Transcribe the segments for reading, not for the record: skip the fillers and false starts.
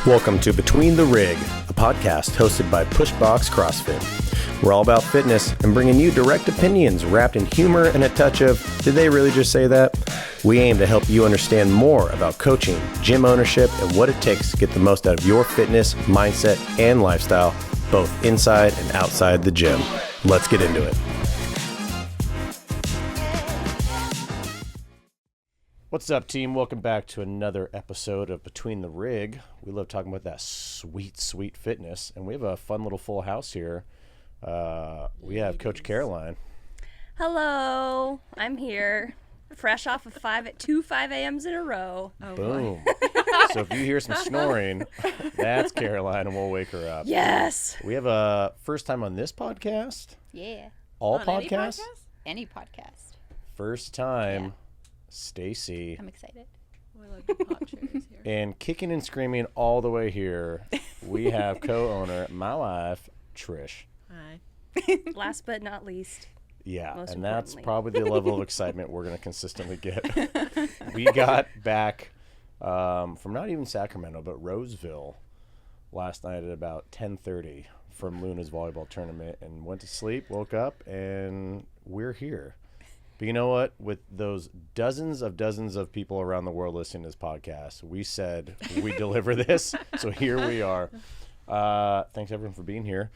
Welcome to Between the Rig, a podcast hosted by Pushbox CrossFit. We're all about fitness and bringing you direct opinions wrapped in humor and a touch of, did they really just say that? We aim to help you understand more about coaching, gym ownership, and what it takes to get the most out of your fitness, mindset, and lifestyle, both inside and outside the gym. Let's get into it. What's up, team? Welcome back to another episode of Between the Rig. We love talking about that sweet, sweet fitness, and we have a fun little full house here. We have Coach Caroline. Hello, I'm here, fresh off of two 5 a.m.s in a row. Oh, boom. So if you hear some snoring, that's Caroline, and we'll wake her up. Yes. We have a first time on this podcast. Yeah. All on podcasts? Any podcast. First time, Stacy. I'm excited. I like the pop cherries here. And kicking and screaming all the way here, we have co-owner, my wife, Trysh. Hi. Last but not least. Yeah, Most and that's importantly. probably the level of excitement we're going to consistently get. We got back from not even Sacramento, but Roseville last night at about 10:30 from Luna's volleyball tournament and went to sleep, woke up, and we're here. But you know what? With those dozens of people around the world listening to this podcast, we said we deliver this. So here we are. Thanks, everyone, for being here.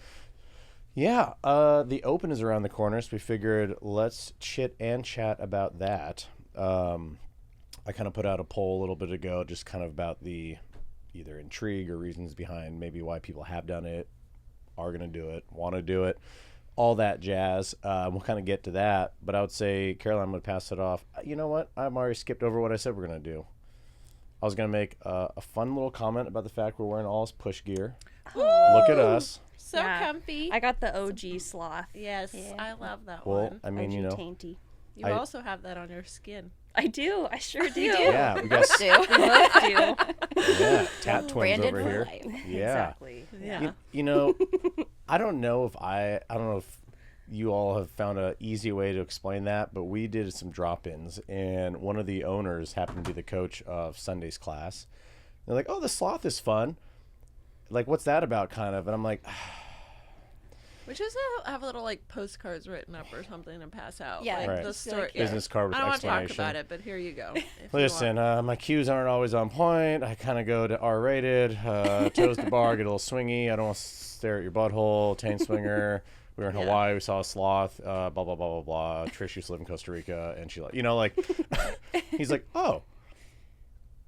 Yeah, the Open is around the corner, so we figured let's chit and chat about that. I kind of put out a poll a little bit ago, just kind of about the either intrigue or reasons behind maybe why people have done it, are going to do it, want to do it. All that jazz. We'll kind of get to that. But I would say, Caroline, I'm going to pass it off. You know what? I've already skipped over what I said we're going to do. I was going to make a fun little comment about the fact we're wearing all this push gear. Look at us. So comfy. I got the OG sloth. Yes, Yeah. I love that Well, one. I mean, OG you know. tainty. You also have that on your skin. I do. I sure do. Yeah, we got We both do. yeah, tat twins Branded over for here. life. Yeah. Exactly. Yeah. You know, I don't know if you all have found an easy way to explain that, but we did some drop-ins, and one of the owners happened to be the coach of Sunday's class. They're like, "Oh, the sloth is fun. Like, what's that about?" Kind of, and I'm like, We just have little like postcards written up or something to pass out. Yeah. Like Right. the story. Like, business card with I don't want to talk explanation. about it, but here you go. if you Listen, want. my cues aren't always on point. I kind of go to R-rated, toes to bar, get a little swingy. I don't want to stare at your butthole, chain swinger. We were in Hawaii. We saw a sloth, blah, blah, blah, blah, blah. Trish used to live in Costa Rica, and she, he's like, oh,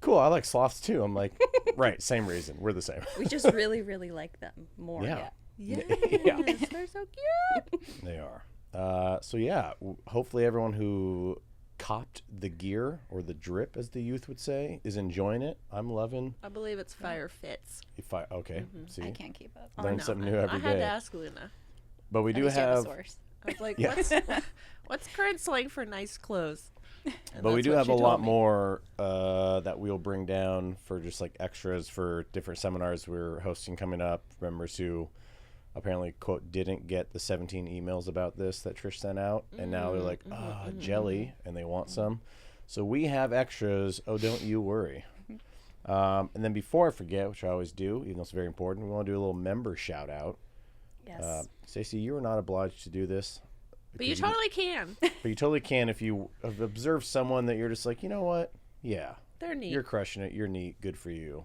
cool, I like sloths too. I'm like, right, same reason. We're the same. We just really, really like them more. Yeah. Yes, Yeah. they're so cute. They are. So, yeah, hopefully everyone who copped the gear, or the drip, as the youth would say, is enjoying it. I'm loving I believe it's Fire Fits. okay, see? I can't keep up. Learn something new every I had day. to ask Luna. But we At do least you have a have... source. I was like, Yeah. what's current slang for nice clothes? And But we that's do what have she a lot told me. more that we'll bring down for just like extras for different seminars we're hosting coming up. Members who apparently, quote, didn't get the 17 emails about this that Trish sent out. And now they're like, jelly, and they want some. So we have extras. Oh, don't you worry. And then before I forget, which I always do, even though it's very important, we want to do a little member shout out. Yes. Stacey, you are not obliged to do this. But you because totally can. But you totally can if you have observed someone that you're just like, you know what? Yeah, They're neat. you're crushing it. You're neat. Good for you.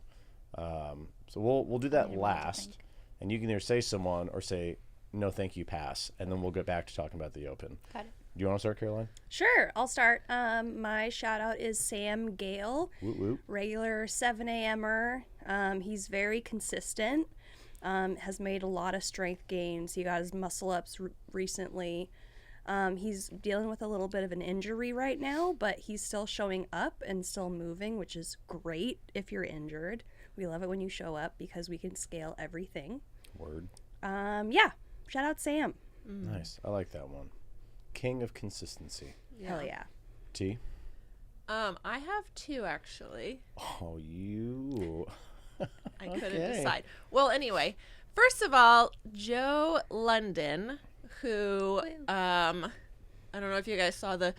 So we'll do that Anyone to last, thank. and you can either say someone or say no, thank you, pass, and then we'll get back to talking about the Open. Got it. Do you want to start, Caroline? Sure, I'll start. My shout out is Sam Gale, Woot woot. regular 7 a.m.er. He's very consistent, has made a lot of strength gains. He got his muscle ups recently. He's dealing with a little bit of an injury right now, but he's still showing up and still moving, which is great if you're injured. We love it when you show up because we can scale everything. Word. Yeah, shout out Sam. Nice. I like that one. King of consistency. Hell yeah. T. I have two actually. Oh, you. I couldn't Okay. decide. Well, anyway, first of all, Joe London, who I don't know if you guys saw the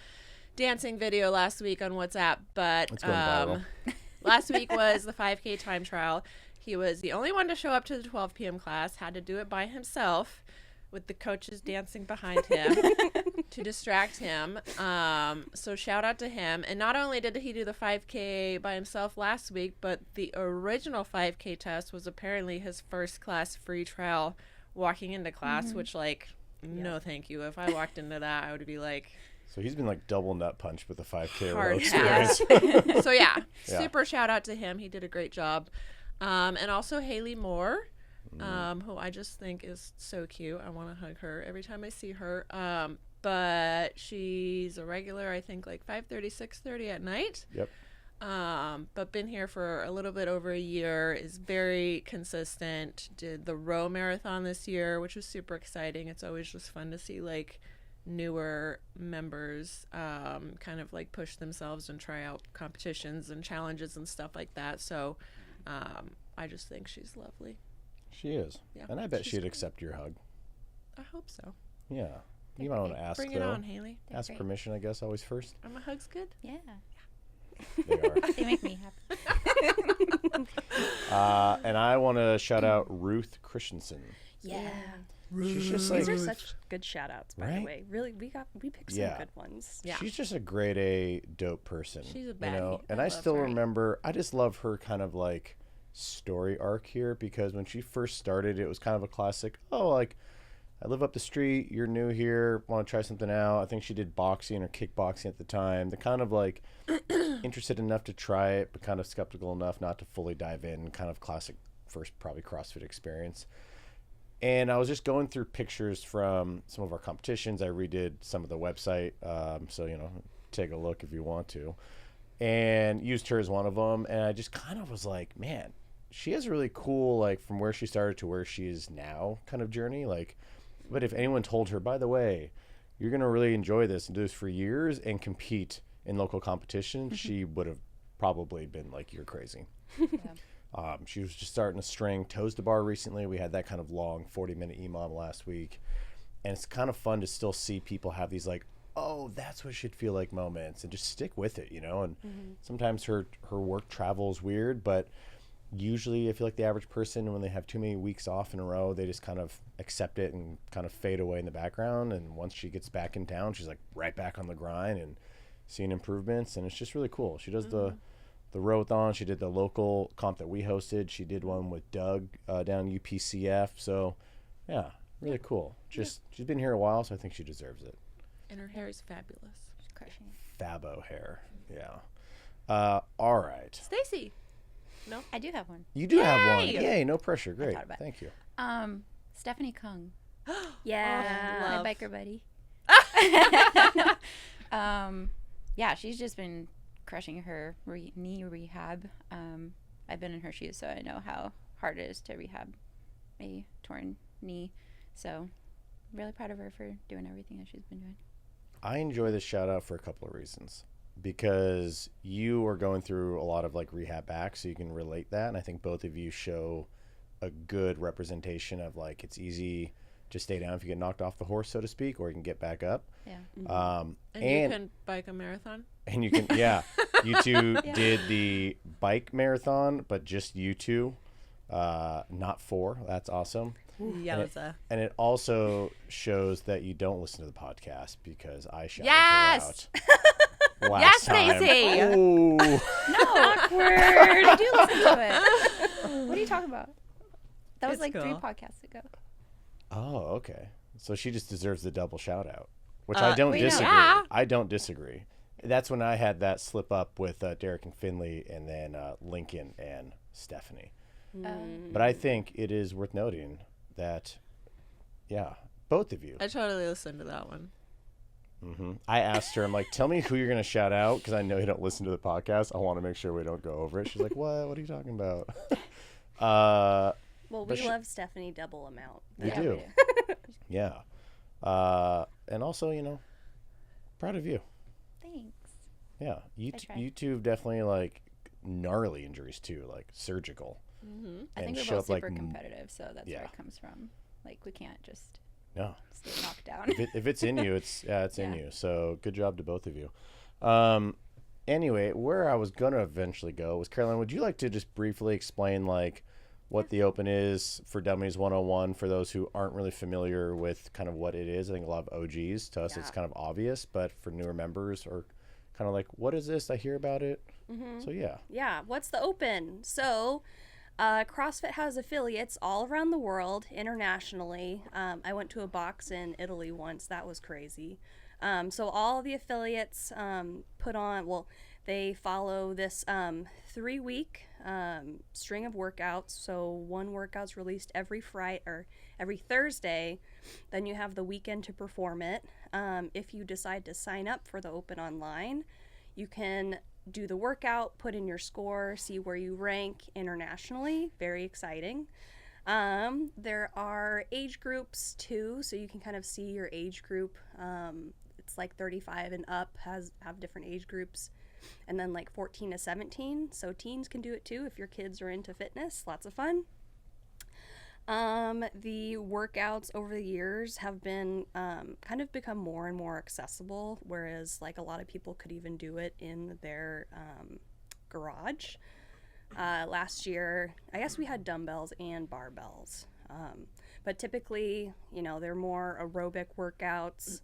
dancing video last week on WhatsApp, but It's going viral. last week was the 5K time trial. He was the only one to show up to the 12 p.m. class, had to do it by himself with the coaches dancing behind him to distract him. So shout out to him. And not only did he do the 5K by himself last week, but the original 5K test was apparently his first class free trial walking into class, which like, no thank you. If I walked into that, I would be like... So he's been like double nut punched with the 5K hard experience. So yeah, super shout out to him. He did a great job. And also Haley Moore, who I just think is so cute. I want to hug her every time I see her. But she's a regular, I think like 5:30, 6:30 at night. Yep. But been here for a little bit over a year, is very consistent. Did the row marathon this year, which was super exciting. It's always just fun to see like newer members kind of like push themselves and try out competitions and challenges and stuff like that. So I just think she's lovely. She is. Yeah, And I bet she's she'd great. accept your hug. I hope so. Yeah. You might want to ask, Bring though. it on, Haley. Ask great. permission, I guess, always first. Are my hugs good? Yeah. They are. They make me happy. And I want to shout out Ruth Christensen. Yeah. She's just These like, are such good shout outs, by Right? the way. Really, we picked some Yeah. good ones. Yeah. she's just a grade A dope person. She's a you baddie. know? And I I love still her. remember, I just love her kind of like story arc here, because when she first started, it was kind of a classic, oh, like, I live up the street, you're new here, want to try something out. I think she did boxing or kickboxing at the time. They're kind of like interested enough to try it, but kind of skeptical enough not to fully dive in. Kind of classic first probably CrossFit experience. And I was just going through pictures from some of our competitions. I redid some of the website, so, you know, take a look if you want to. And used her as one of them. And I just kind of was like, man, she has a really cool, like, from where she started to where she is now kind of journey. Like, but if anyone told her, by the way, you're going to really enjoy this and do this for years and compete in local competition, she would have probably been like, you're crazy. She was just starting to string toes to bar recently. We had that kind of long 40-minute EMOM last week. And it's kind of fun to still see people have these like, oh, that's what it should feel like moments, and just stick with it, you know? And sometimes her work travels weird, but usually I feel like the average person, when they have too many weeks off in a row, they just kind of accept it and kind of fade away in the background. And once she gets back in town, she's like right back on the grind and seeing improvements. And it's just really cool. She does the rowathon. She did the local comp that we hosted. She did one with Doug down UPCF. So yeah, really cool. Just she's been here a while, so I think she deserves it. And her hair is fabulous. She's crushing it. Fabo hair. Yeah. All right. Stacy. No? I do have one. You do have one. Yay! Yay, no pressure. Great. thought about it. Thank you. Stephanie Kung, Yeah. Love. my biker buddy. Yeah, she's just been crushing her knee rehab. I've been in her shoes, so I know how hard it is to rehab a torn knee. So, I'm really proud of her for doing everything that she's been doing. I enjoy this shout out for a couple of reasons. Because you are going through a lot of like rehab back, so you can relate that. And I think both of you show a good representation of like, it's easy to stay down if you get knocked off the horse, so to speak, or you can get back up. Yeah. And you can bike a marathon? And you can, yeah. You two did the bike marathon, but just you two, not four. That's awesome. Yowza. And it also shows that you don't listen to the podcast, because I shouted Yes! her out. Last time. Stacy! Oh. No, awkward. I do listen to it. What are you talking about? That was It's like 3 cool. podcasts ago. Oh, okay. So she just deserves the double shout out, which I don't wait, no. disagree. Yeah. I don't disagree. That's when I had that slip up with Derek and Finley, and then Lincoln and Stephanie. But I think it is worth noting that, yeah, both of you. I totally listened to that one. I asked her, I'm like, tell me who you're going to shout out, because I know you don't listen to the podcast. I want to make sure we don't go over it. She's like, what? What are you talking about? Well, But we love Stephanie double amount. We Yeah, do. Yeah. And also, you know, proud of you. Thanks. Yeah. I try. You two have definitely like gnarly injuries too, like surgical. I think And we're show both up, like, super competitive, so that's where yeah. it comes from. Like, we can't just No. stay knocked down. If it's in you, it's in Yeah. you. So good job to both of you. Anyway, where I was gonna eventually go was, Caroline, would you like to just briefly explain like what the Open is for Dummies 101 for those who aren't really familiar with kind of what it is. I think a lot of OGs, to us it's kind of obvious, but for newer members or kind of like, what is this? I hear about it. So Yeah, what's the Open? So CrossFit has affiliates all around the world, internationally. I went to a box in Italy once. That was crazy. So all the affiliates put on, well, they follow this 3-week string of workouts. So one workout's released every Friday or every Thursday. Then you have the weekend to perform it. If you decide to sign up for the Open online, you can do the workout, put in your score, see where you rank internationally. Very exciting. There are age groups too, so you can kind of see your age group. It's like 35 and up have different age groups, and then like 14 to 17. So teens can do it too if your kids are into fitness. Lots of fun. The workouts over the years have been kind of become more and more accessible, whereas like a lot of people could even do it in their garage. Last year, I guess we had dumbbells and barbells, but typically, you know, they're more aerobic workouts,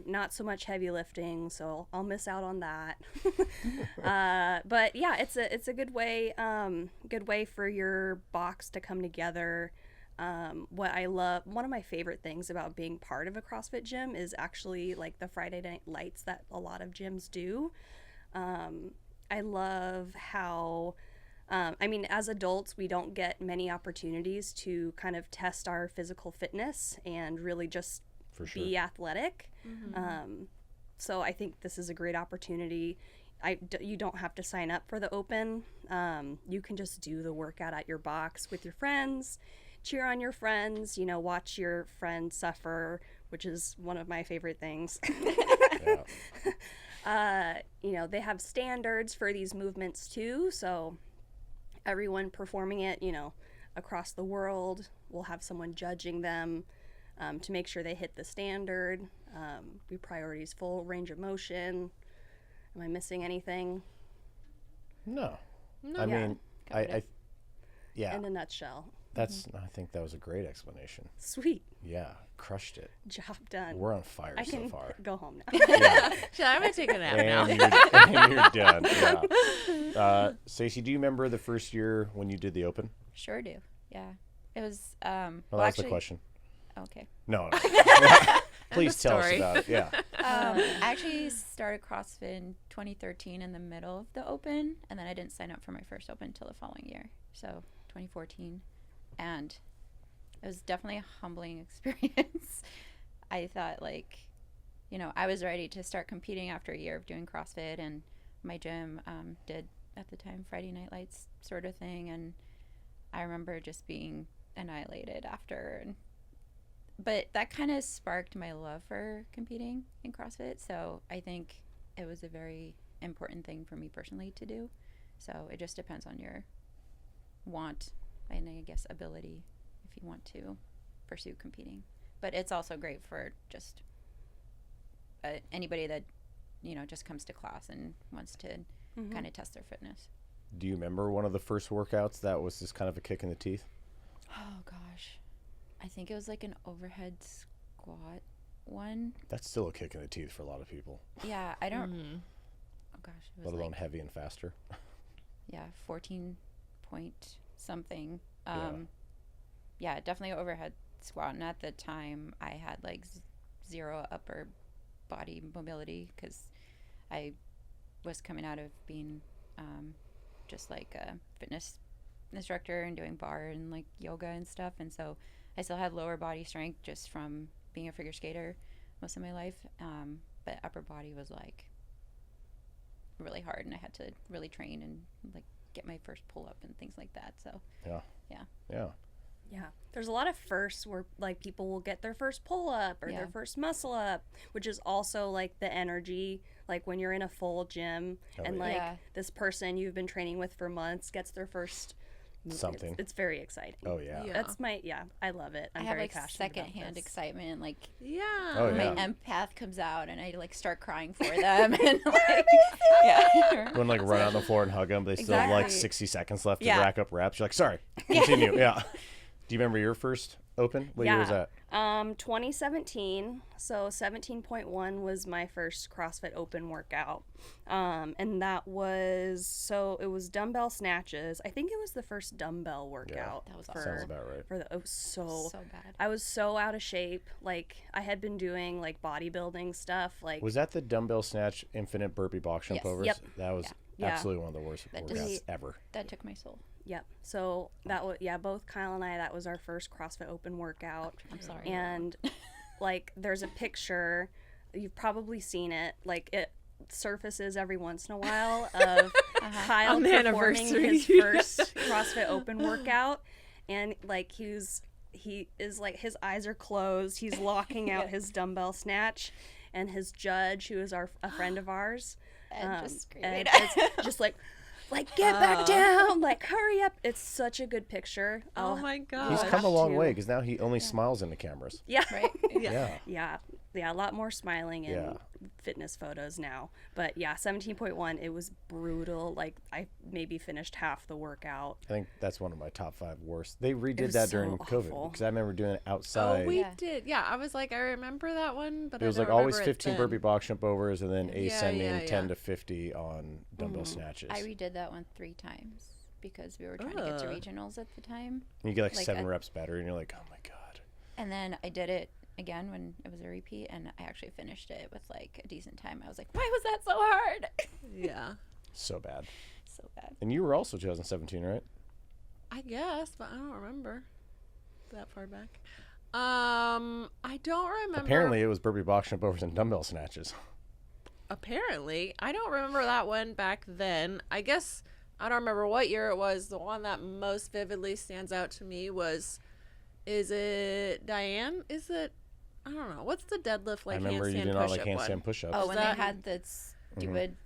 not so much heavy lifting, so I'll miss out on that. But yeah, it's a good way for your box to come together. What I love, one of my favorite things about being part of a CrossFit gym is actually like the Friday night lights that a lot of gyms do. I love how, I mean, as adults, we don't get many opportunities to kind of test our physical fitness and really just be athletic. So I think this is a great opportunity. You don't have to sign up for the Open. You can just do the workout at your box with your friends, cheer on your friends, you know, watch your friends suffer, which is one of my favorite things. You know, they have standards for these movements too, so everyone performing it, you know, across the world will have someone judging them to make sure they hit the standard. We prioritize full range of motion. Am I missing anything? No. I mean, In a nutshell. I think that was a great explanation. Sweet. Yeah, crushed it. Job done. We're on fire I so can far. go home now. I'm going to take a nap now. And you're done. Yeah. Stacy, do you remember the first year when you did the Open? Sure do. Yeah. It was Well, that's the question. Okay. No. Please tell us about it. Yeah. I actually started CrossFit in 2013 in the middle of the Open, and then I didn't sign up for my first Open until the following year, so 2014. And it was definitely a humbling experience. I thought, like, you know, I was ready to start competing after a year of doing CrossFit, and my gym did, at the time, Friday Night Lights sort of thing, and I remember just being annihilated after. But that kind of sparked my love for competing in CrossFit, so I think it was a very important thing for me personally to do. So it just depends on your want and, I guess, ability if you want to pursue competing. But it's also great for just anybody that, you know, just comes to class and wants to kind of test their fitness. Do you remember one of the first workouts that was just kind of a kick in the teeth? Oh, gosh. I think it was like an overhead squat one. That's still a kick in the teeth for a lot of people. Yeah, I don't... Oh, gosh. It was let alone heavy and faster. Yeah, 14 point something. Yeah, definitely overhead squat. And at the time, I had like zero upper body mobility because I was coming out of being just like a fitness instructor and doing bar and like yoga and stuff. And so I still had lower body strength just from being a figure skater most of my life. But upper body was like really hard, and I had to really train and like get my first pull up and things like that. So yeah, there's a lot of firsts where like people will get their first pull up or their first muscle up, which is also like the energy, like when you're in a full gym and like this person you've been training with for months gets their first something. It's very exciting. Oh yeah. That's I love it. I have very like passionate secondhand excitement, like Oh, my yeah. empath comes out and I like start crying for them and like Going like run on the floor and hug them. They still have like Exactly. 60 seconds left to Yeah. rack up reps. You're like, sorry, continue. Yeah. Do you remember your first open? What year was that? 2017. So 17.1 was my first CrossFit Open workout. And that was, it was dumbbell snatches. I think it was the first dumbbell workout. That was Sounds about right. It was so bad. I was so out of shape. Like, I had been doing like bodybuilding stuff. Like, Was that the dumbbell snatch infinite burpee box jump Yes. overs? Yep. That was Yeah. absolutely one of the worst That workouts just- ever. That took my soul. yep. So that was, both Kyle and I, that was our first CrossFit Open workout. I'm sorry. And like, there's a picture, you've probably seen it, like it surfaces every once in a while of Kyle On the performing anniversary. his first CrossFit Open workout, and like he is like, his eyes are closed, he's locking out his dumbbell snatch, and his judge, who is a friend of ours, And just screaming. and it's just like get back down, like hurry up. It's such a good picture. Oh my god. He's I'll come a have long to- way because now he only smiles into cameras. Yeah. Right? Yeah. Yeah, a lot more smiling in Yeah. fitness photos now. But yeah, 17.1, it was brutal. Like, I maybe finished half the workout. I think that's one of my top 5 worst. They redid was that so during COVID awful. because I remember doing it Oh, outside. we Yeah. did. Yeah, I was like, I remember that one, but It was I like don't always remember it 15 then. burpee box jump overs and then Yeah, ascending yeah, 10 yeah. to 50 on dumbbell snatches. I redid that one 3 times because we were trying to get to Ugh. regionals at the time. you get like like 7 a- reps better and you're like, oh my God. And then I did it again when it was a repeat, and I actually finished it with like a decent time. I was like, why was that so hard? Yeah, So bad. So bad. And you were also 2017, right? I guess, but I don't remember that far back. I don't remember. Apparently it was burpee box jump overs and dumbbell snatches. Apparently, I don't remember that one back then. I guess I don't remember what year it was. The one that most vividly stands out to me is it Diane? Is it? I don't know. What's the deadlift like I remember you handstand did not push-up like one? handstand push-ups. Oh, when that- they had this stupid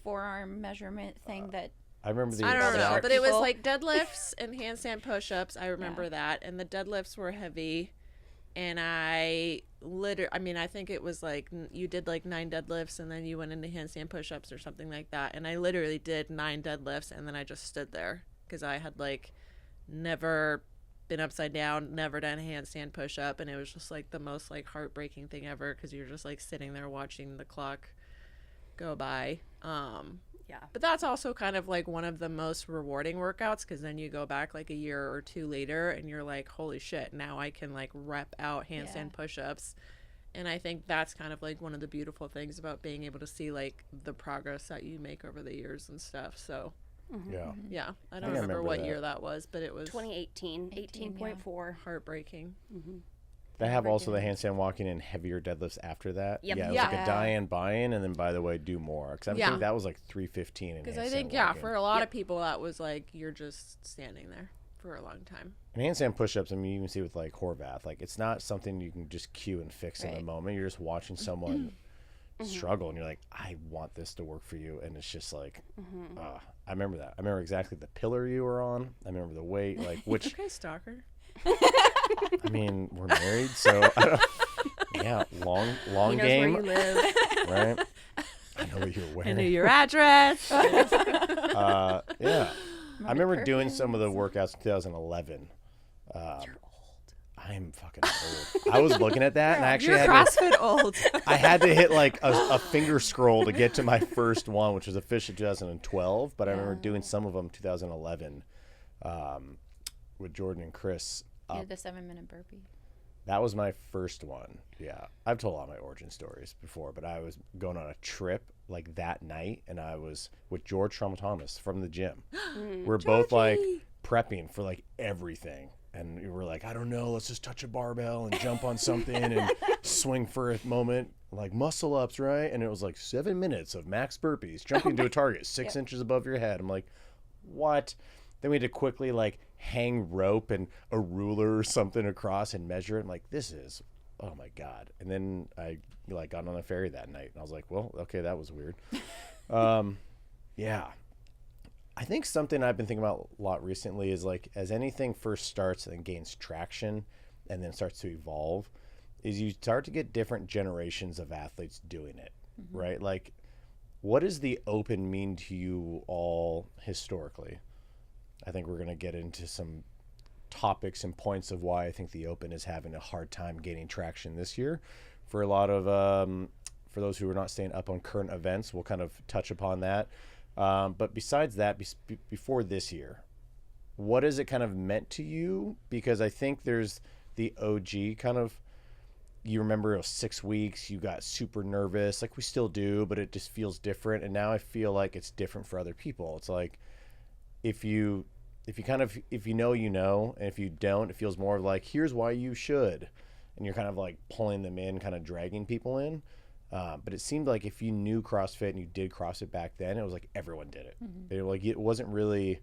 forearm measurement thing that I remember the I don't know, short but it was people. like deadlifts and handstand push-ups. I remember that, and the deadlifts were heavy. And I think it was like you did like 9 deadlifts, and then you went into handstand push-ups or something like that. And I literally did 9 deadlifts, and then I just stood there because I had like never been upside down, never done a handstand push-up, and it was just like the most like heartbreaking thing ever because you're just like sitting there watching the clock go by. Yeah. But that's also kind of like one of the most rewarding workouts because then you go back like a year or 2 later and you're like, holy shit, now I can like rep out handstand push-ups. And I think that's kind of like one of the beautiful things about being able to see like the progress that you make over the years and stuff. So Yeah. yeah, I don't think I remember remember what that. year that was, but it was 2018, 18, 18.4. heartbreaking. They have also the handstand walking and heavier deadlifts after that. Yep. Yeah, it was Yeah. like a Diane buy-in, and then by the way, do more. Because I Yeah. think that was like 315 in Because handstand I think, walking. for a lot of people, that was like you're just standing there for a long time. And handstand push-ups, I mean, you can see with like Horvath, like it's not something you can just cue and fix in the Right. moment. You're just watching someone struggle, and you're like, I want this to work for you, and it's just like, I remember that. I remember exactly the pillar you were on. I remember the weight, like which. Okay, stalker. I mean, we're married, so I don't, yeah, long He knows game, where you live. right? I know what you're I wearing. knew your address. Yeah, I remember doing some of the workouts in 2011. You're old. I'm fucking old. I was looking at that, and I actually You're had to, CrossFit old. I had to hit like a finger scroll to get to my first one, which was officially 2012. But I remember doing some of them 2011 with Jordan and Chris. you did the 7-minute burpee. That was my first one. Yeah. I've told all my origin stories before, but I was going on a trip like that night, and I was with George Thomas from the gym. We're both like prepping for like everything. And we were like, I don't know, let's just touch a barbell and jump on something and swing for a moment, like muscle ups, right? And it was like 7 minutes of max burpees, jumping to a target 6 inches above your head. I'm like, what? Then we had to quickly like hang rope and a ruler or something across and measure it. I'm like, this is, oh my God. And then I like got on a ferry that night, and I was like, well, okay, that was weird. Yeah. I think something I've been thinking about a lot recently is like as anything first starts and gains traction and then starts to evolve, is you start to get different generations of athletes doing it, right? Like What does the Open mean to you all historically? I think we're going to get into some topics and points of why I think the Open is having a hard time gaining traction this year. For a lot of, for those who are not staying up on current events, we'll kind of touch upon that. But besides that, before this year, what has it kind of meant to you? Because I think there's the OG kind of, you remember it was 6 weeks, you got super nervous, like we still do, but it just feels different. And now I feel like it's different for other people. It's like, if you know, and if you don't, it feels more like, here's why you should. And you're kind of like pulling them in, kind of dragging people in. But it seemed like if you knew CrossFit and you did CrossFit back then, it was like everyone did it. Mm-hmm. They were like, it wasn't really,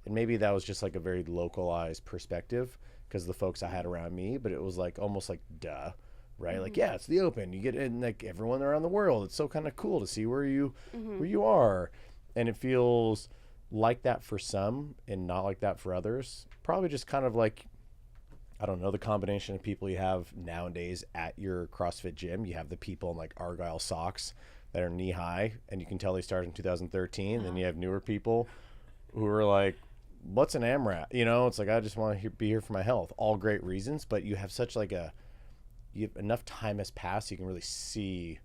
and maybe that was just like a very localized perspective because of the folks I had around me, but it was like almost like duh. Right? Mm-hmm. Like, yeah, it's the Open. You get in like everyone around the world. It's so kind of cool to see where you are. And it feels like that for some and not like that for others. Probably just kind of like, I don't know, the combination of people you have nowadays at your CrossFit gym. You have the people in like Argyle socks that are knee high, and you can tell they started in 2013. Then you have newer people who are like, what's an AMRAP? You know, it's like, I just want to be here for my health. All great reasons, but you have such like you have enough time has passed, you can really see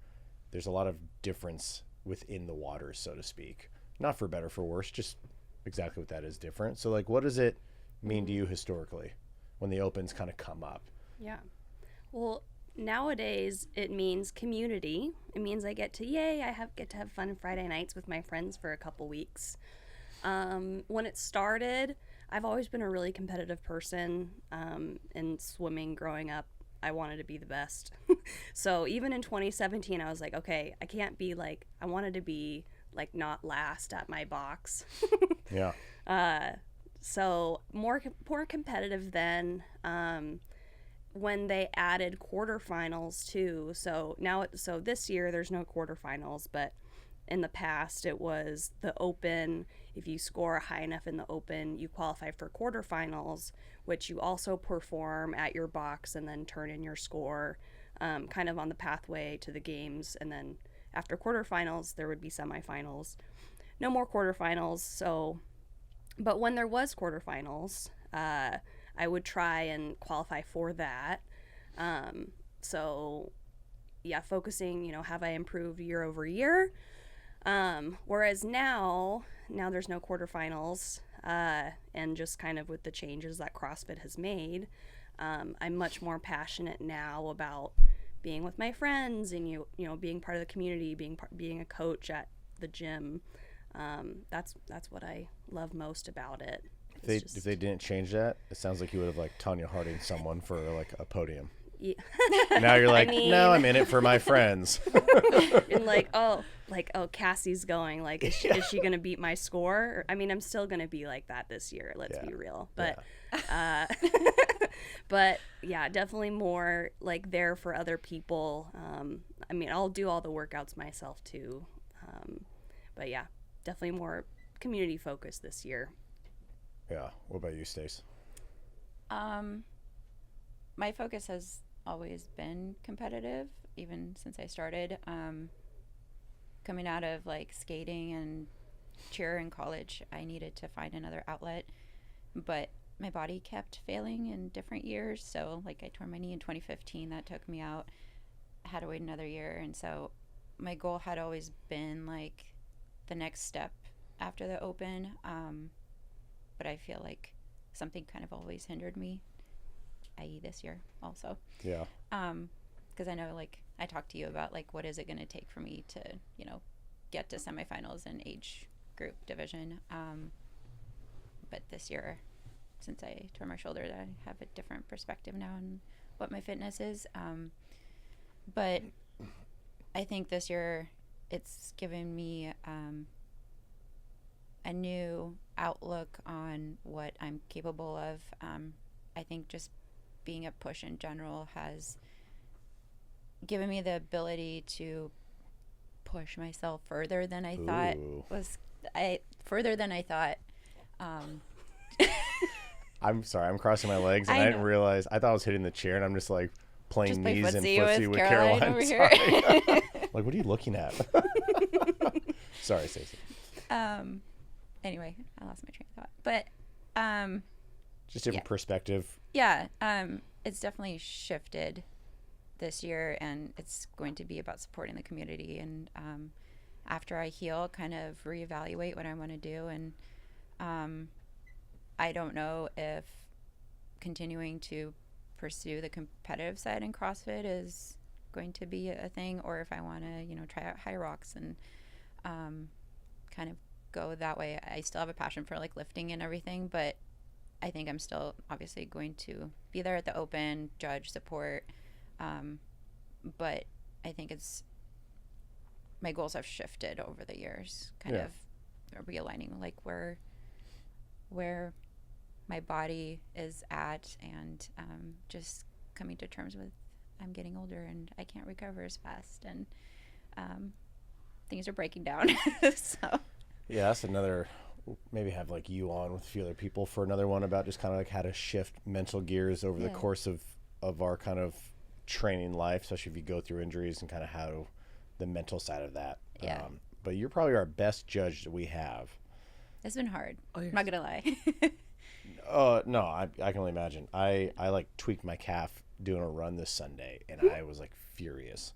there's a lot of difference within the waters, so to speak. Not for better, for worse, just exactly what that is different. So like, what does it mean to you historically when the Opens kind of come up? Yeah. Well, nowadays it means community. It means I get to have fun Friday nights with my friends for a couple weeks. When it started, I've always been a really competitive person, in swimming growing up. I wanted to be the best. So even in 2017, I was like, okay, I can't be like, I wanted to be like not last at my box. Yeah. So more competitive then, when they added quarterfinals too. So this year there's no quarterfinals, but in the past it was the Open. If you score high enough in the Open, you qualify for quarterfinals, which you also perform at your box and then turn in your score, kind of on the pathway to the games. And then after quarterfinals, there would be semifinals. No more quarterfinals. So, but when there was quarterfinals, I would try and qualify for that. So yeah, focusing, have I improved year over year? Whereas now there's no quarterfinals, and just kind of with the changes that CrossFit has made, I'm much more passionate now about being with my friends and being part of the community, being a coach at the gym. That's what I love most about it. If they didn't change that, it sounds like you would have like Tanya Harding someone for like a podium. Yeah. Now you're like, no, I'm in it for my friends. And Cassie's going, like, is she going to beat my score? I'm still going to be like that this year. Let's be real. But, but yeah, definitely more like there for other people. I'll do all the workouts myself too. But yeah, definitely more community focused this year. Yeah. What about you, Stace? My focus has always been competitive, even since I started. Coming out of like skating and cheer in college, I needed to find another outlet, but my body kept failing in different years. So like I tore my knee in 2015, that took me out. I had to wait another year, and so my goal had always been like the next step after the Open, but I feel like something kind of always hindered me, i.e. this year also. Yeah. Because I know, like, I talked to you about, like, what is it going to take for me to, get to semifinals in age group division. But this year, since I tore my shoulder, I have a different perspective now on what my fitness is. But I think this year it's given me a new outlook on what I'm capable of. I think just being a push in general has given me the ability to push myself further than I thought further than I thought. I'm sorry, I'm crossing my legs and I didn't realize. I thought I was hitting the chair and I'm just like playing knees and footsie with Caroline. Over here. Like, what are you looking at? Sorry, Stacy. Anyway, I lost my train of thought. But Just different perspective. yeah, it's definitely shifted this year, and it's going to be about supporting the community. And after I heal, kind of reevaluate what I want to do. And I don't know if continuing to pursue the competitive side in CrossFit is going to be a thing, or if I want to, try out high rocks and kind of go that way. I still have a passion for like lifting and everything, but I think I'm still obviously going to be there at the Open, judge, support. But I think my goals have shifted over the years, kind of realigning like where my body is at, and just coming to terms with I'm getting older and I can't recover as fast, and things are breaking down. So Yeah, that's another. Maybe have like you on with a few other people for another one about just kind of like how to shift mental gears over the course of our kind of training life, especially if you go through injuries, and kind of how the mental side of that. Yeah. But you're probably our best judge that we have. it's been hard. I'm not gonna lie. No, I can only imagine. I like tweaked my calf doing a run this Sunday, and I was like furious.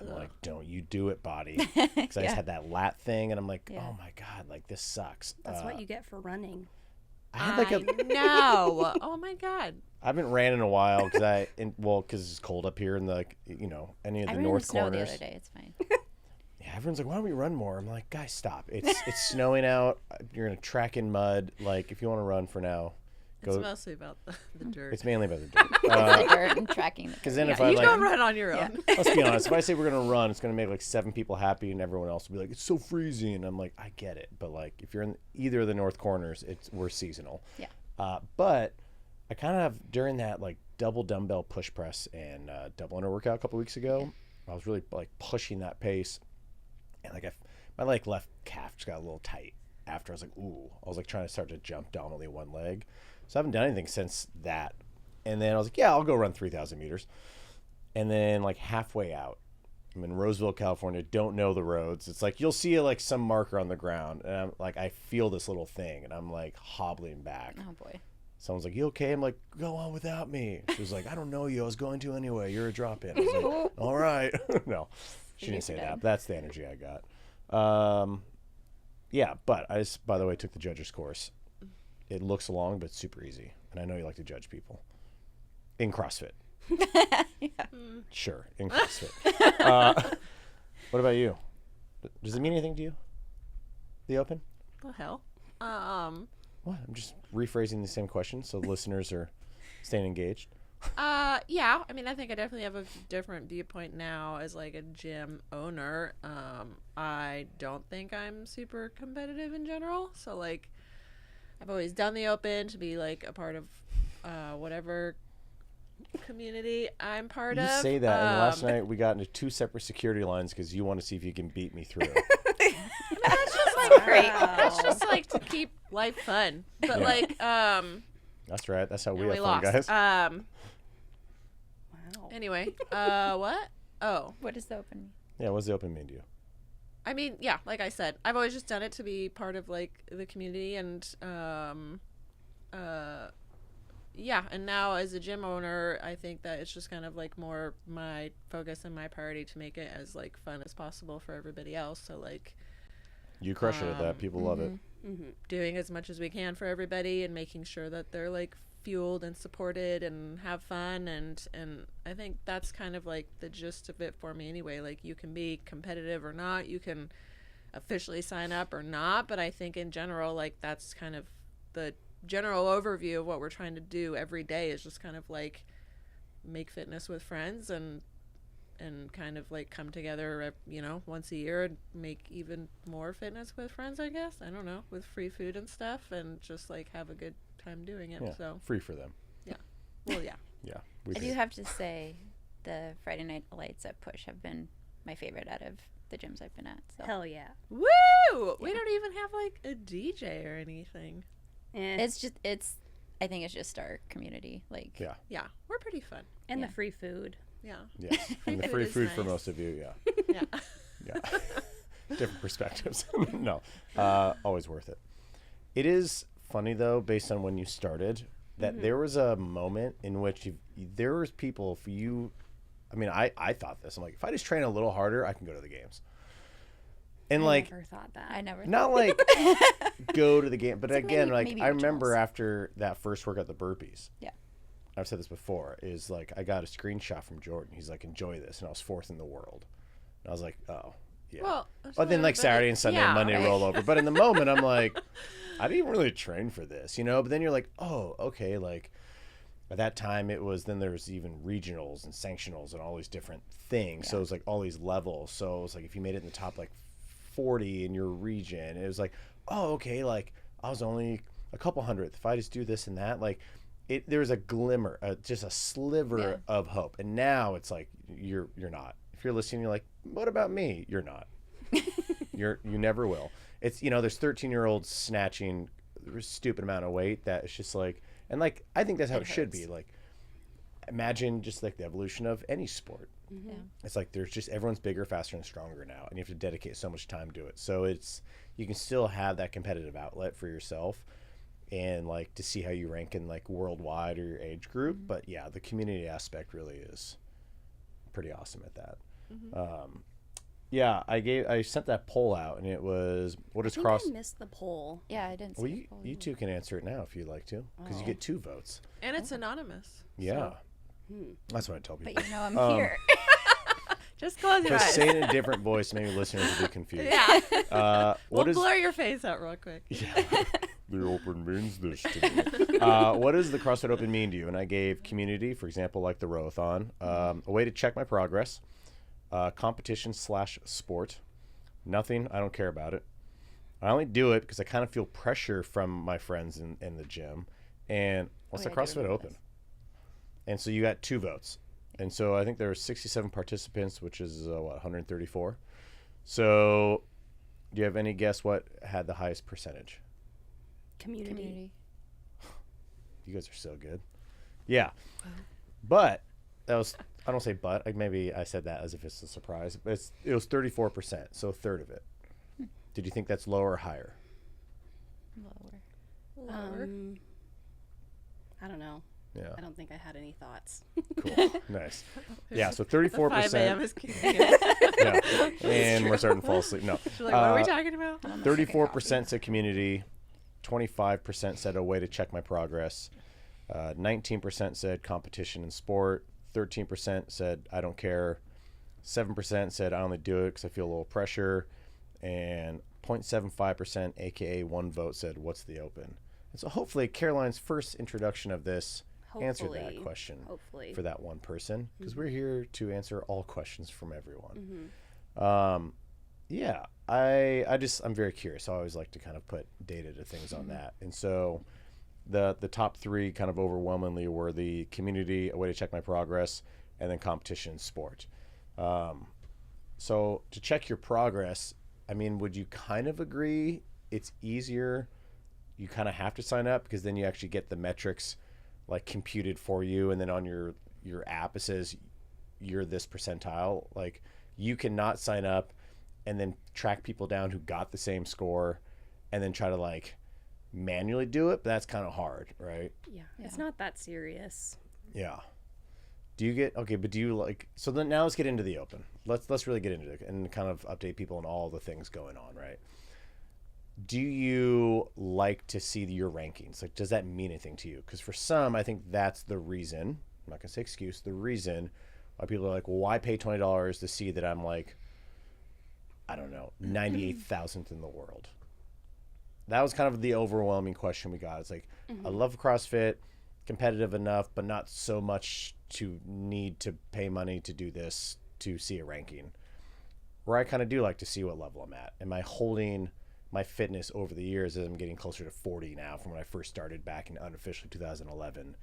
I'm like, don't you do it, body. Because I just had that lat thing, and I'm like, oh my God, like this sucks. That's what you get for running. I had like No. Oh my God. I haven't ran in a while because because it's cold up here in the, any of the I ran in north the snow corners. the other day. It's fine. Yeah, everyone's like, why don't we run more? I'm like, guys, stop. It's snowing out. You're gonna track in mud. Like, if you want to run for now, go. It's mostly about the dirt. It's mainly about the dirt. The dirt and tracking. Because then if you I don't run on your own. let's be honest, if I say we're gonna run, it's gonna make like 7 people happy, and everyone else will be like, it's so freezing. And I'm like, I get it, but like if you're in either of the north corners, we're seasonal. Yeah. But I kind of during that like double dumbbell push press and double under workout a couple weeks ago, I was really like pushing that pace, and like my like left calf just got a little tight after. I was like, ooh, I was like trying to start to jump dominantly one leg, so I haven't done anything since that. And then I was like, yeah, I'll go run 3,000 meters. And then like halfway out, I'm in Roseville, California, don't know the roads. It's like you'll see like some marker on the ground, and I'm like, I feel this little thing, and I'm like hobbling back. Oh boy. Someone's like, you okay? I'm like, go on without me. She was like, I don't know you. I was going to anyway. You're a drop-in. I was like, all right. No, she didn't say that. That's the energy I got. Yeah, but I just, by the way, took the judge's course. It looks long, but it's super easy. And I know you like to judge people. In CrossFit. Sure, in CrossFit. What about you? Does it mean anything to you? The Open? The hell? What? I'm just rephrasing the same question so the listeners are staying engaged. Yeah. I mean, I think I definitely have a different viewpoint now as like a gym owner. I don't think I'm super competitive in general. So like, I've always done the Open to be like a part of whatever community I'm part of. You say that, and last night we got into 2 separate security lines because you want to see if you can beat me through. That's just like great. That's just like to keep life fun. But like, That's right. That's how we and have we fun, lost. guys. Wow. Anyway, what? Oh, What does the Open mean? Yeah, what does the Open mean to you? I mean, yeah, like I said, I've always just done it to be part of like the community, and yeah, and now as a gym owner, I think that it's just kind of like more my focus and my priority to make it as like fun as possible for everybody else. So like, You crush it at that. People love it. doing as much as we can for everybody and making sure that they're like fueled and supported and have fun, and I think that's kind of like the gist of it for me anyway. Like, you can be competitive or not, you can officially sign up or not, but I think in general, like, that's kind of the general overview of what we're trying to do every day, is just kind of like make fitness with friends and kind of like come together, once a year and make even more fitness with friends, I guess. I don't know, with free food and stuff, and just like have a good time doing it. Yeah, So free for them. yeah. Well, yeah. Yeah. I do have to say the Friday night lights at Push have been my favorite out of the gyms I've been at. So Hell yeah. Woo! We don't even have like a DJ or anything. it's I think it's just our community. Like, Yeah. Yeah, we're pretty fun. And the Yeah. free food. Yeah. Yes. And the It free is food for nice. most of you. Yeah. Yeah. Yeah. different perspectives. No, always worth it. It is funny though, based on when you started, that there was a moment in which there was people for you. I mean, I thought this. I'm like, if I just train a little harder, I can go to the games. And I never thought that. I never. not like go to the game, but It's like again, maybe I remember rituals. after that first workout, the burpees. Yeah. I've said this before. Is like I got a screenshot from Jordan. He's like, enjoy this, and I was 4th in the world. And I was like, oh yeah. Well, But then like Saturday and Sunday and Monday right. roll over. But in the moment, I'm like, I didn't really train for this, you know. But then you're like, oh, okay. Like at that time, it was then there was even regionals and sanctionals and all these different things. So it was like all these levels. So it was like if you made it in the top like 40 in your region, it was like, oh, okay. Like I was only a couple hundredth. If I just do this and that, like there's a glimmer, just a sliver of hope. And now it's like you're not. If you're listening, you're like, what about me? You're not. You never will. It's, you know, there's 13-year-olds snatching a stupid amount of weight that it's just like, and like I think that's how it should be. Like imagine just like the evolution of any sport. Yeah. It's like there's just everyone's bigger, faster, and stronger now, and you have to dedicate so much time to it. So it's you can still have that competitive outlet for yourself, and like to see how you rank in like worldwide or your age group. But yeah, the community aspect really is pretty awesome at that. Yeah, I sent that poll out, and it was what is I missed the poll. Yeah, I didn't see Well, the poll you either. two can answer it now if you'd like to, because you get 2 votes. And it's anonymous. Yeah, that's what I tell people. But you know I'm here. Just close your Just eyes. say it in a different voice, maybe listeners will be confused. Yeah. What We'll is blur your face out real quick. the Open means this to me? What does the CrossFit Open mean to you? And I gave community, for example, like the rowathon, a way to check my progress, competition/sport. Nothing. I don't care about it. I only do it because I kind of feel pressure from my friends in the gym. And what's Oh, the yeah, I do CrossFit remember Open? this. And so you got 2 votes. And so I think there were 67 participants, which is 134. So do you have any guess what had the highest percentage? Community. You guys are so good. Yeah. But that was, I don't say but, like maybe I said that as if it's a surprise, but it was 34%, so a third of it. Did you think that's lower or higher? Lower. I don't know. Yeah. I don't think I had any thoughts. Cool. Nice. Yeah, so 5 a.m. 34%. is confused. Yeah. And we're starting to fall asleep. No. She's like, what are we talking about? 34% said community, 25% said a way to check my progress, 19% said competition and sport, 13% said I don't care, 7% said I only do it because I feel a little pressure, and 0.75%, aka 1 vote, said what's the Open. And so hopefully Caroline's first introduction of this answered that Hopefully. question Hopefully. for that one person, because we're here to answer all questions from everyone. Yeah, I'm very curious. I always like to kind of put data to things on that. And so the top 3 kind of overwhelmingly were the community, a way to check my progress, and then competition and sport. So to check your progress, I mean, would you kind of agree it's easier? You kind of have to sign up because then you actually get the metrics like computed for you, and then on your app it says you're this percentile. Like you cannot sign up and then track people down who got the same score and then try to like manually do it, but that's kind of hard, right? Yeah. It's not that serious. Yeah. Do you get okay, but do you like so then now let's get into the Open. Let's really get into it and kind of update people on all the things going on, right? Do you like to see your rankings? Like, does that mean anything to you? Because for some, I think that's the reason, I'm not going to say excuse, the reason why people are like, well, why pay $20 to see that I'm like, I don't know, 98,000th in the world? That was kind of the overwhelming question we got. It's like, I love CrossFit, competitive enough, but not so much to need to pay money to do this, to see a ranking. Where I kind of do like to see what level I'm at. Am I holding my fitness over the years as I'm getting closer to 40 now from when I first started back in unofficially 2011?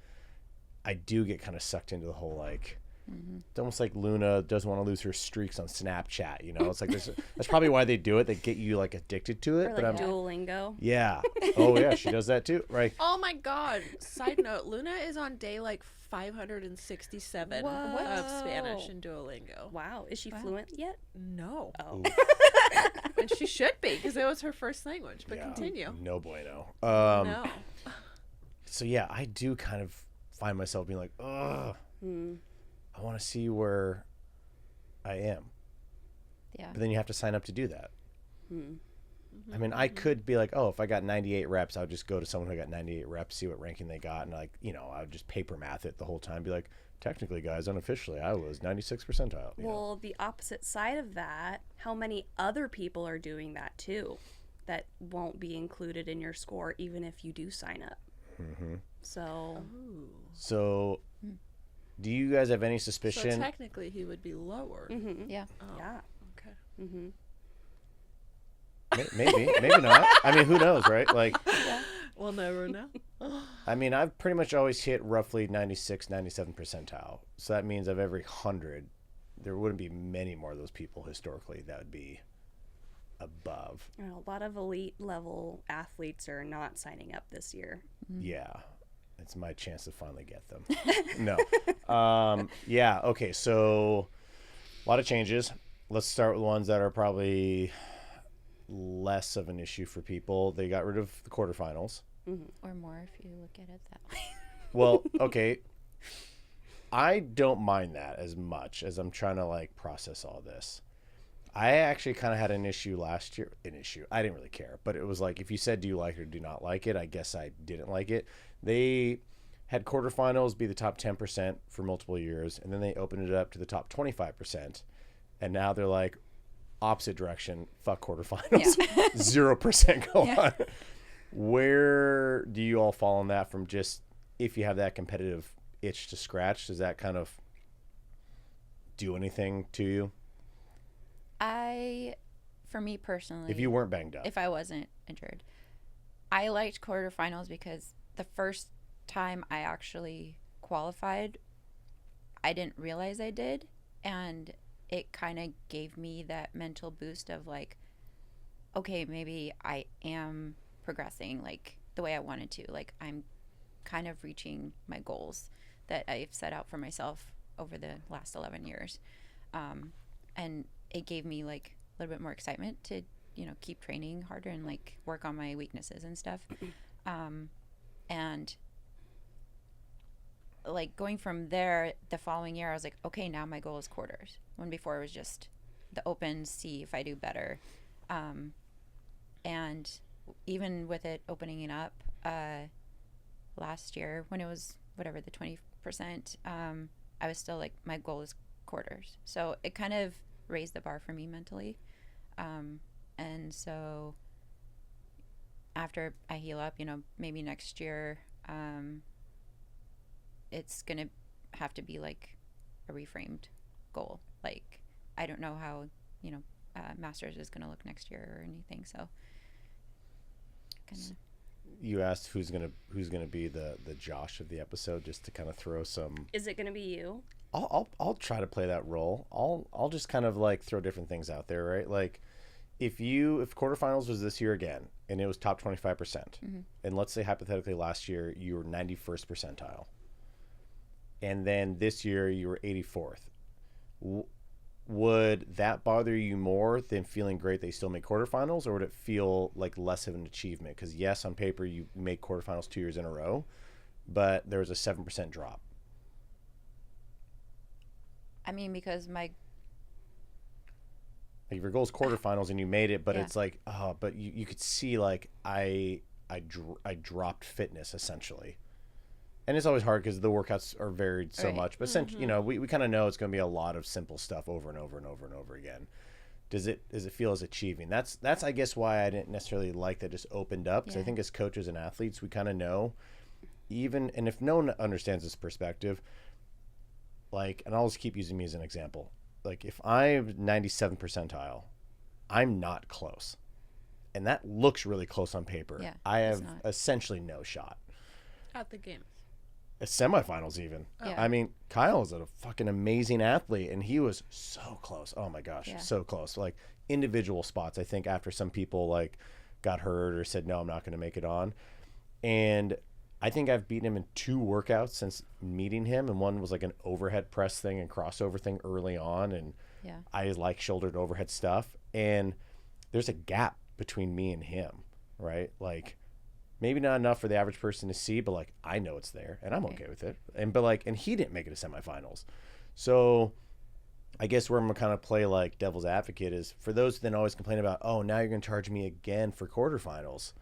I do get kind of sucked into the whole like It's almost like Luna doesn't want to lose her streaks on Snapchat. You know, it's like that's probably why they do it. They get you like addicted to it. Or but like Duolingo. Yeah. Oh yeah, she does that too. Right. Oh my God. Side note, Luna is on day like 567 of Spanish in Duolingo. Wow. Is she fluent yet? No. Oh. And she should be because it was her first language. But Yeah. continue. No bueno. No. So yeah, I do kind of find myself being like, ugh. I want to see where I am. Yeah. But then you have to sign up to do that. I mean, I could be like, oh, if I got 98 reps, I'll just go to someone who got 98 reps, see what ranking they got, and like, you know, I would just paper math it the whole time. Be like, technically, guys, unofficially, I was 96th percentile. You know? Well, the opposite side of that, how many other people are doing that too that won't be included in your score even if you do sign up? So, do you guys have any So suspicion? technically he would be lower. Yeah. Oh, Yeah. okay. Maybe not. I mean, who knows, right? Like, We'll never know. I mean, I've pretty much always hit roughly 96, 97 percentile. So that means of every 100, there wouldn't be many more of those people historically that would be above. You know, a lot of elite level athletes are not signing up this year. Yeah. It's my chance to finally get them. No. Yeah. Okay. So a lot of changes. Let's start with ones that are probably less of an issue for people. They got rid of the quarterfinals. Or more if you look at it that way. Well, okay. I don't mind that as much as I'm trying to like process all this. I actually kind of had an issue last year. I didn't really care, but it was like if you said do you like it or do not like it, I guess I didn't like it. They had quarterfinals be the top 10% for multiple years, and then they opened it up to the top 25%, and now they're like opposite direction. Fuck quarterfinals, 0% go on. Where do you all fall on that? From just if you have that competitive itch to scratch, does that kind of do anything to you? For me personally, If you weren't banged up. if I wasn't injured, I liked quarterfinals because the first time I actually qualified, I didn't realize I did. And it kind of gave me that mental boost of like, okay, maybe I am progressing like the way I wanted to. Like I'm kind of reaching my goals that I've set out for myself over the last 11 years. And it gave me like a little bit more excitement to, you know, keep training harder and like work on my weaknesses and stuff. And like going from there, the following year, I was like, okay, now my goal is quarters. When before it was just the open, see if I do better. And even with it opening it up last year, when it was whatever the 20%, I was still like, my goal is quarters. So it kind of raised the bar for me mentally. And so after I heal up, you know, maybe next year, it's going to have to be like a reframed goal. Like, I don't know how, you know, Masters is going to look next year or anything. So kinda. You asked who's gonna be the Josh of the episode, just to kind of throw some. Is it going to be you? I'll try to play that role. I'll just kind of like throw different things out there, right? Like if quarterfinals was this year again and it was top 25%, and let's say hypothetically last year you were 91st percentile, and then this year you were 84th, would that bother you more than feeling great they still make quarterfinals, or would it feel like less of an achievement? Because yes, on paper you make quarterfinals 2 years in a row, but there was a 7% drop. I mean, because like if your goal is quarterfinals and you made it, but Yeah. it's like, oh, but you could see like I dropped fitness essentially. And it's always hard because the workouts are varied so Right. much. But you know, we kind of know it's going to be a lot of simple stuff over and over and over and over again. Does it feel as achieving? That's I guess why I didn't necessarily like that just opened up. Because I think as coaches and athletes, we kind of know, even, and if no one understands this perspective, like, and I'll just keep using me as an example. Like if I'm 97th percentile, I'm not close. And that looks really close on paper. Yeah, I it's have not. essentially no shot. At the games. semifinals even. Yeah. I mean, Kyle is a fucking amazing athlete, and he was so close. Oh my gosh, Yeah. so close. Like individual spots, I think after some people like got hurt or said, no, I'm not going to make it on. And I think I've beaten him in 2 workouts since meeting him. And one was like an overhead press thing and crossover thing early on. And Yeah. I like shouldered overhead stuff. And there's a gap between me and him, right? Like maybe not enough for the average person to see, but like I know it's there and I'm okay with it. And he didn't make it to semifinals. So I guess where I'm gonna kind of play like devil's advocate is for those who then always complain about, oh, now you're gonna charge me again for quarterfinals.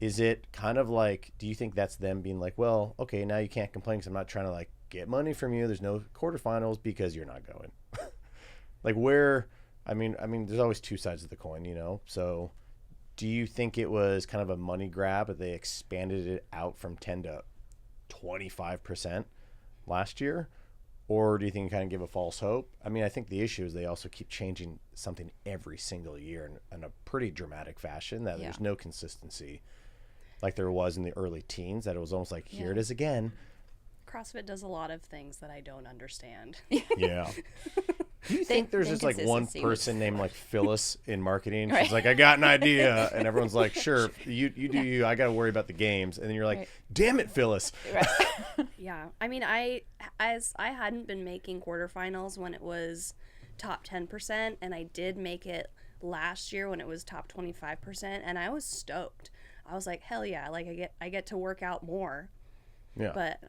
Is it kind of like, do you think that's them being like, well, okay, now you can't complain because I'm not trying to like get money from you. There's no quarterfinals because you're not going. Like where, I mean, there's always 2 sides of the coin, you know? So do you think it was kind of a money grab, but they expanded it out from 10 to 25% last year? Or do you think you kind of give a false hope? I mean, I think the issue is they also keep changing something every single year in a pretty dramatic fashion that there's no consistency like there was in the early teens, that it was almost like, here it is again. CrossFit does a lot of things that I don't understand. Yeah. Do you think there's just like one Inconsistency person named like Phyllis in marketing? Right. She's like, I got an idea. And everyone's like, sure, you do you. I got to worry about the games. And then you're like, Right. damn it, Phyllis. Right. Yeah. I mean, I hadn't been making quarterfinals when it was top 10%, and I did make it last year when it was top 25%, and I was stoked. I was like, hell yeah, like I get to work out more. Yeah. But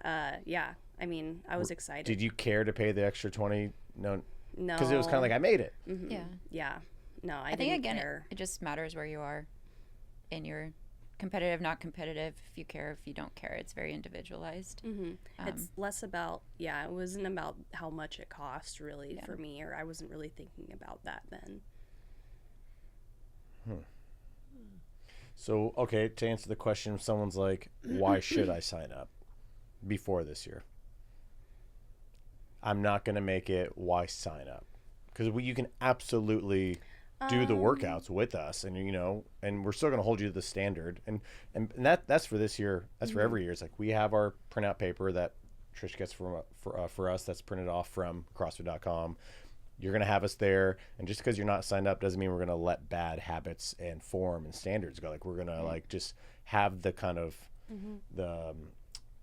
yeah, I mean, I was excited. Did you care to pay the extra 20? No. No. Because it was kind of like, I made it. Yeah. Yeah. No, I I think didn't again, care. it just matters where you are in your competitive, not competitive. If you care, if you don't care, it's very individualized. It's less about, it wasn't about how much it cost really for me, or I wasn't really thinking about that then. So, okay, to answer the question, if someone's like, why should I sign up before this year? I'm not going to make it. Why sign up? Because you can absolutely do the workouts with us, and you know, and we're still going to hold you to the standard. And that's for this year. That's for every year. It's like we have our printout paper that Trysh gets for us. That's printed off from CrossFit.com. You're going to have us there, and just because you're not signed up doesn't mean we're going to let bad habits and form and standards go. Like we're going to like just have the kind of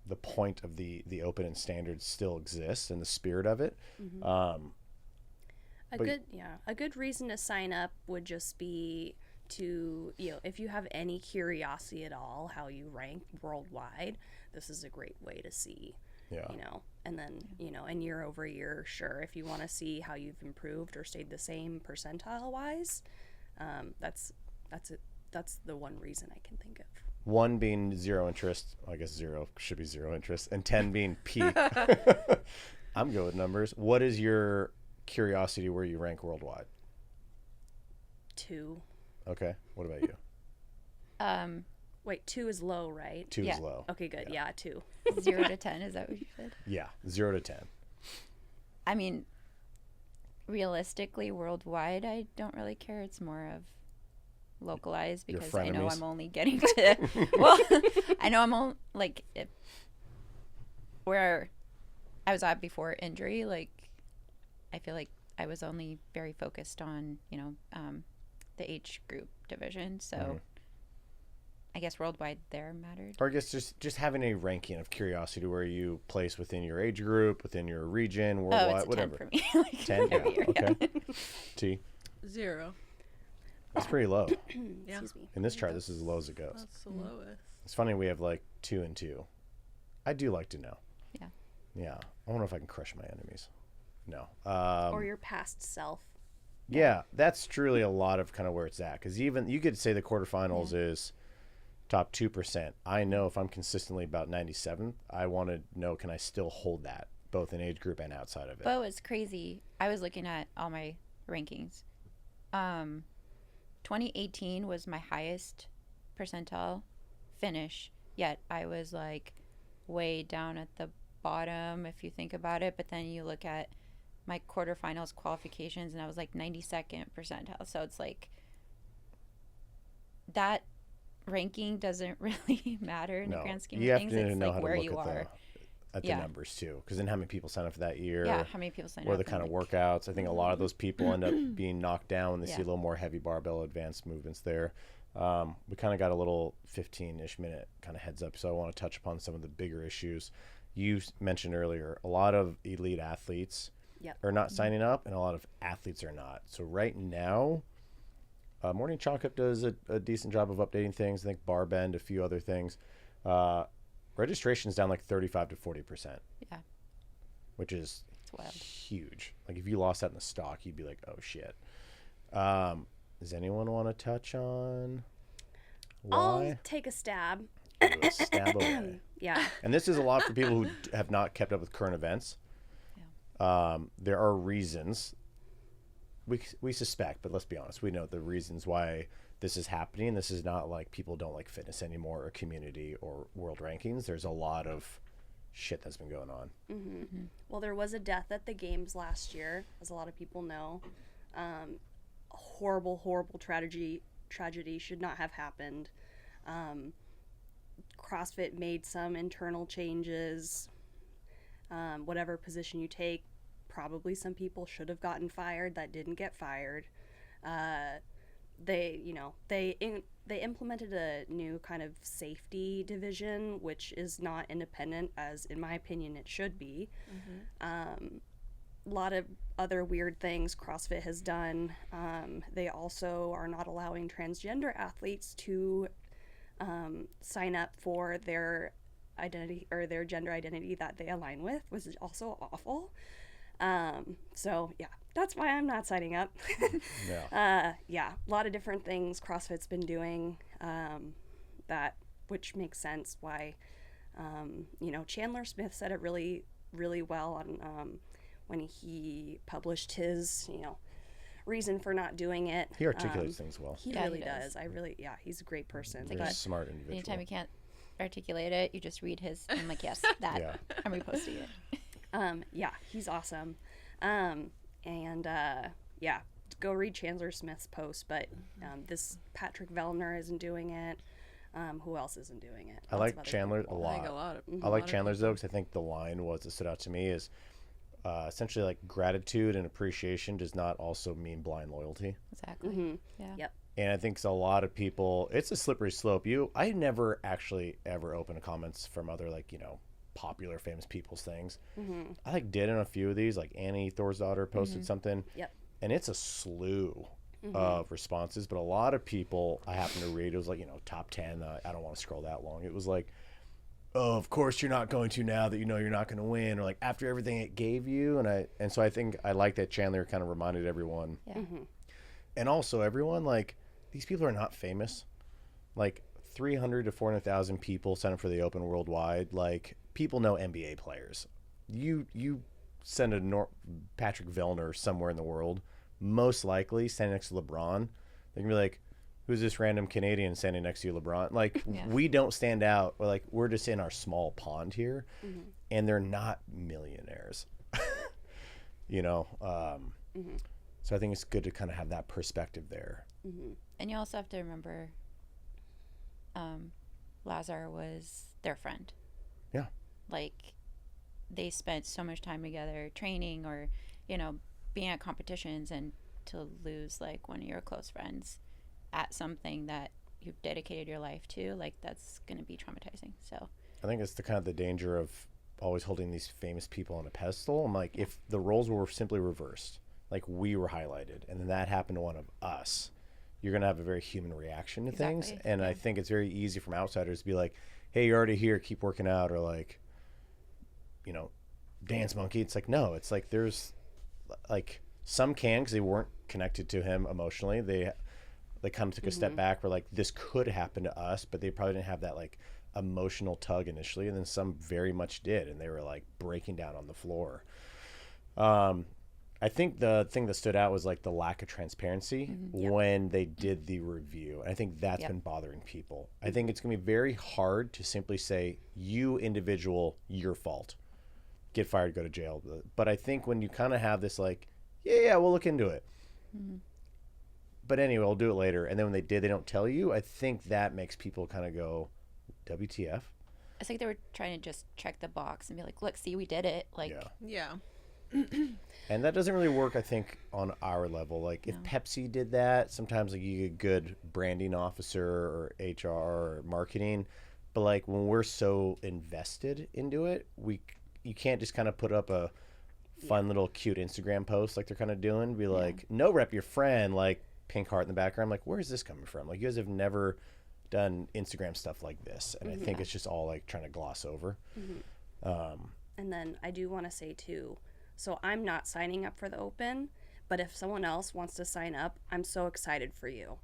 the point of the open and standards still exists and the spirit of it. A good reason to sign up would just be to, if you have any curiosity at all how you rank worldwide, this is a great way to see. And then and year over year, sure, if you want to see how you've improved or stayed the same percentile wise, that's the one reason I can think of. 1 being zero interest. I guess 0 should be zero interest, and 10 being peak. I'm good with numbers. What is your curiosity where you rank worldwide? 2. Okay. What about you? Wait, 2 is low, right? 2 is low. Okay, good. Yeah, 2. 0 to 10, is that what you said? Yeah, 0 to 10. I mean, realistically, worldwide, I don't really care. It's more of localized because I know I'm only getting to. Well, I know I'm only like where I was at before injury. Like, I feel like I was only very focused on the age group division. So. I guess worldwide there mattered. Or I guess just having a ranking of curiosity where you place within your age group, within your region, worldwide, it's a whatever. 10 for me. 10? Yeah, year, okay. T? 0. That's pretty low. Yeah. Excuse me. In this chart, this is as low as it goes. That's the lowest. It's funny we have like 2 and 2. I do like to know. Yeah. Yeah. I wonder if I can crush my enemies. No. Or your past self. Yeah, that's truly a lot of kind of where it's at. Because even you could say the quarterfinals is top 2%. I know if I'm consistently about 97th, I want to know, can I still hold that both in age group and outside of it? But it's crazy. I was looking at all my rankings. 2018 was my highest percentile finish, yet I was like way down at the bottom if you think about it. But then you look at my quarterfinals qualifications and I was like 92nd percentile. So it's like that ranking doesn't really matter in the grand scheme of things. It's like where you are. at the Yeah. numbers too, because then how many people sign up for that year? Yeah, how many people sign What are up? the kind of and, like, workouts? I think a lot of those people end up being knocked down when they see Yeah. a little more heavy barbell advanced movements there. We kind of got a little 15-ish minute kind of heads up, so I want to touch upon some of the bigger issues. You mentioned earlier, a lot of elite athletes Yep. are not signing up, and a lot of athletes are not. So right now, Morning Chalk Up does a decent job of updating things. I think Barbend, a few other things. Registration is down like 35 to 40%. Yeah. Which is It's wild. huge. Like if you lost that in the stock, you'd be like, oh shit. Does anyone want to touch on I'll why? take a stab. A stab away. Yeah. And this is a lot for people who have not kept up with current events. There are reasons. We suspect, but let's be honest. We know the reasons why this is happening. This is not like people don't like fitness anymore or community or world rankings. There's a lot of shit that's been going on. Well, there was a death at the games last year, as a lot of people know. Horrible, horrible tragedy should not have happened. CrossFit made some internal changes. Whatever position you take, probably some people should have gotten fired that didn't get fired. They implemented a new kind of safety division, which is not independent, as in my opinion it should be. A lot of other weird things CrossFit has done. They also are not allowing transgender athletes to sign up for their identity or their gender identity that they align with, which is also awful. So yeah, that's why I'm not signing up. Yeah. A lot of different things CrossFit's been doing, which makes sense why, Chandler Smith said it really, really well on, when he published his, reason for not doing it. He articulates things well. He Yeah, really he does. does. He's a great person. Very smart individual. Anytime you can't articulate it, you just read his. I'm like, yes, that. Yeah. I'm reposting it. He's awesome. Go read Chandler Smith's post, but this Patrick Vellner isn't doing it. Who else isn't doing it? I Lots like of other Chandler a people. lot. I think a lot of. I like Chandler's though, because I think the line that stood out to me is essentially like gratitude and appreciation does not also mean blind loyalty. Exactly. Yeah. Yep. And I think a lot of people, it's a slippery slope. I never actually ever open comments from other popular famous people's things. I did in a few of these, like Annie Thorsdottir posted something. Yep. And it's a slew of responses, but a lot of people I happen to read, it was top 10. I don't want to scroll that long. It was like, oh, of course you're not going to now that you're not going to win, or like after everything it gave you. And so I think I like that Chandler kind of reminded everyone. Yeah. And also everyone, these people are not famous. 300 to 400,000 people sign up for the Open worldwide. People know NBA players. You send a Patrick Vellner somewhere in the world, most likely standing next to LeBron, they can be like, who's this random Canadian standing next to you, LeBron? Yeah. We don't stand out. We're just in our small pond here, and they're not millionaires. So I think it's good to kind of have that perspective there. And you also have to remember, Lazar was their friend. Yeah. They spent so much time together training or, being at competitions, and to lose one of your close friends at something that you've dedicated your life to, that's going to be traumatizing. So I think it's the danger of always holding these famous people on a pedestal. I'm like, if the roles were simply reversed, we were highlighted, and then that happened to one of us, you're going to have a very human reaction to things. And I think it's very easy from outsiders to be like, hey, you're already here, keep working out, or dance monkey. It's no, it's there's some can, because they weren't connected to him emotionally. They kind of took a step back where this could happen to us, but they probably didn't have that emotional tug initially. And then some very much did, and they were breaking down on the floor. I think the thing that stood out was the lack of transparency when they did the review. And I think that's been bothering people. I think it's going to be very hard to simply say, you individual, your fault. Get fired, go to jail. But I think when you kind of have this yeah, we'll look into it. But anyway, we'll do it later. And then when they don't tell you, I think that makes people kind of go, WTF? It's like they were trying to just check the box and be like, look, see, we did it. Like, Yeah. Yeah. And that doesn't really work, I think, on our level. Like, if Pepsi did that, sometimes like you get a good branding officer or HR or marketing. But like when we're so invested into it, you can't just kind of put up a fun little cute Instagram post like they're kind of doing. Be like, no, rep your friend, like pink heart in the background. Like, where's this coming from? Like, you guys have never done Instagram stuff like this, and I think it's just all like trying to gloss over. And then I do want to say too, so I'm not signing up for the Open, but if someone else wants to sign up, I'm so excited for you.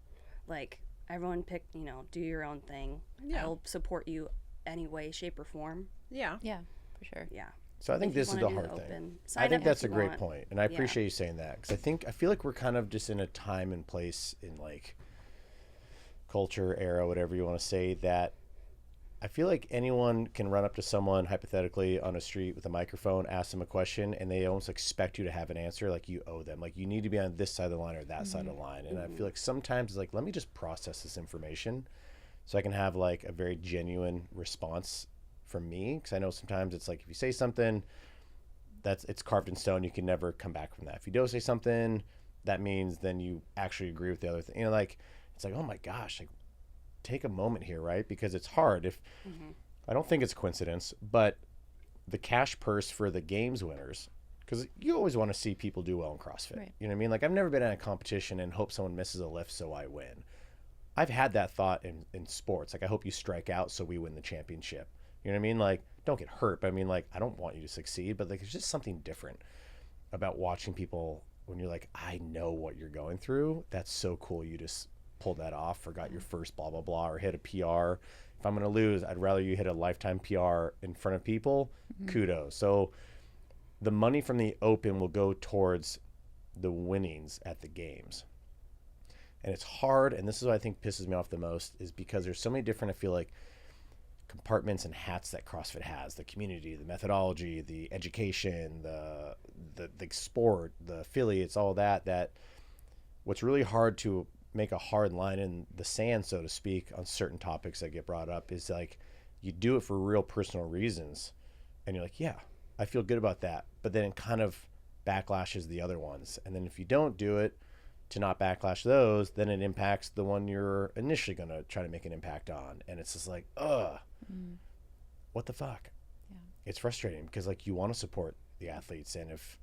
Like, everyone pick, do your own thing. Yeah. I'll support you any way, shape, or form. Yeah. yeah, for sure. Yeah. So I think If you this is wanna the do hard Open, thing. sign I up think if that's a you great want. point, and I Yeah. appreciate you saying that, because I feel like we're kind of just in a time and place in like culture era, whatever you want to say, that I feel like anyone can run up to someone hypothetically on a street with a microphone, ask them a question, and they almost expect you to have an answer. Like, you owe them. Like, you need to be on this side of the line or that side of the line. And I feel like sometimes it's like, let me just process this information so I can have like a very genuine response from me. Because I know sometimes it's like, if you say something, it's carved in stone. You can never come back from that. If you don't say something, that means then you actually agree with the other thing. Like, it's like, oh my gosh, like, take a moment here, right? Because it's hard. If I don't think it's a coincidence, but the cash purse for the games winners, because you always want to see people do well in CrossFit. Right. You know what I mean? Like, I've never been in a competition and hope someone misses a lift so I win. I've had that thought in sports. Like, I hope you strike out so we win the championship. You know what I mean? Like, don't get hurt. But I mean, like, I don't want you to succeed, but like, there's just something different about watching people when you're like, I know what you're going through. That's so cool. You just pulled that off, or got your first blah, blah, blah, or hit a PR. If I'm going to lose, I'd rather you hit a lifetime PR in front of people. Kudos. So the money from the Open will go towards the winnings at the games. And it's hard, and this is what I think pisses me off the most, is because there's so many different, I feel like, compartments and hats that CrossFit has: the community, the methodology, the education, the sport, the affiliates, all that what's really hard to make a hard line in the sand, so to speak, on certain topics that get brought up is like, you do it for real personal reasons, and you're like, yeah, I feel good about that, but then it kind of backlashes the other ones. And then if you don't do it to not backlash those, then it impacts the one you're initially going to try to make an impact on. And it's just like, what the fuck? Yeah. It's frustrating because like, you want to support the athletes, and if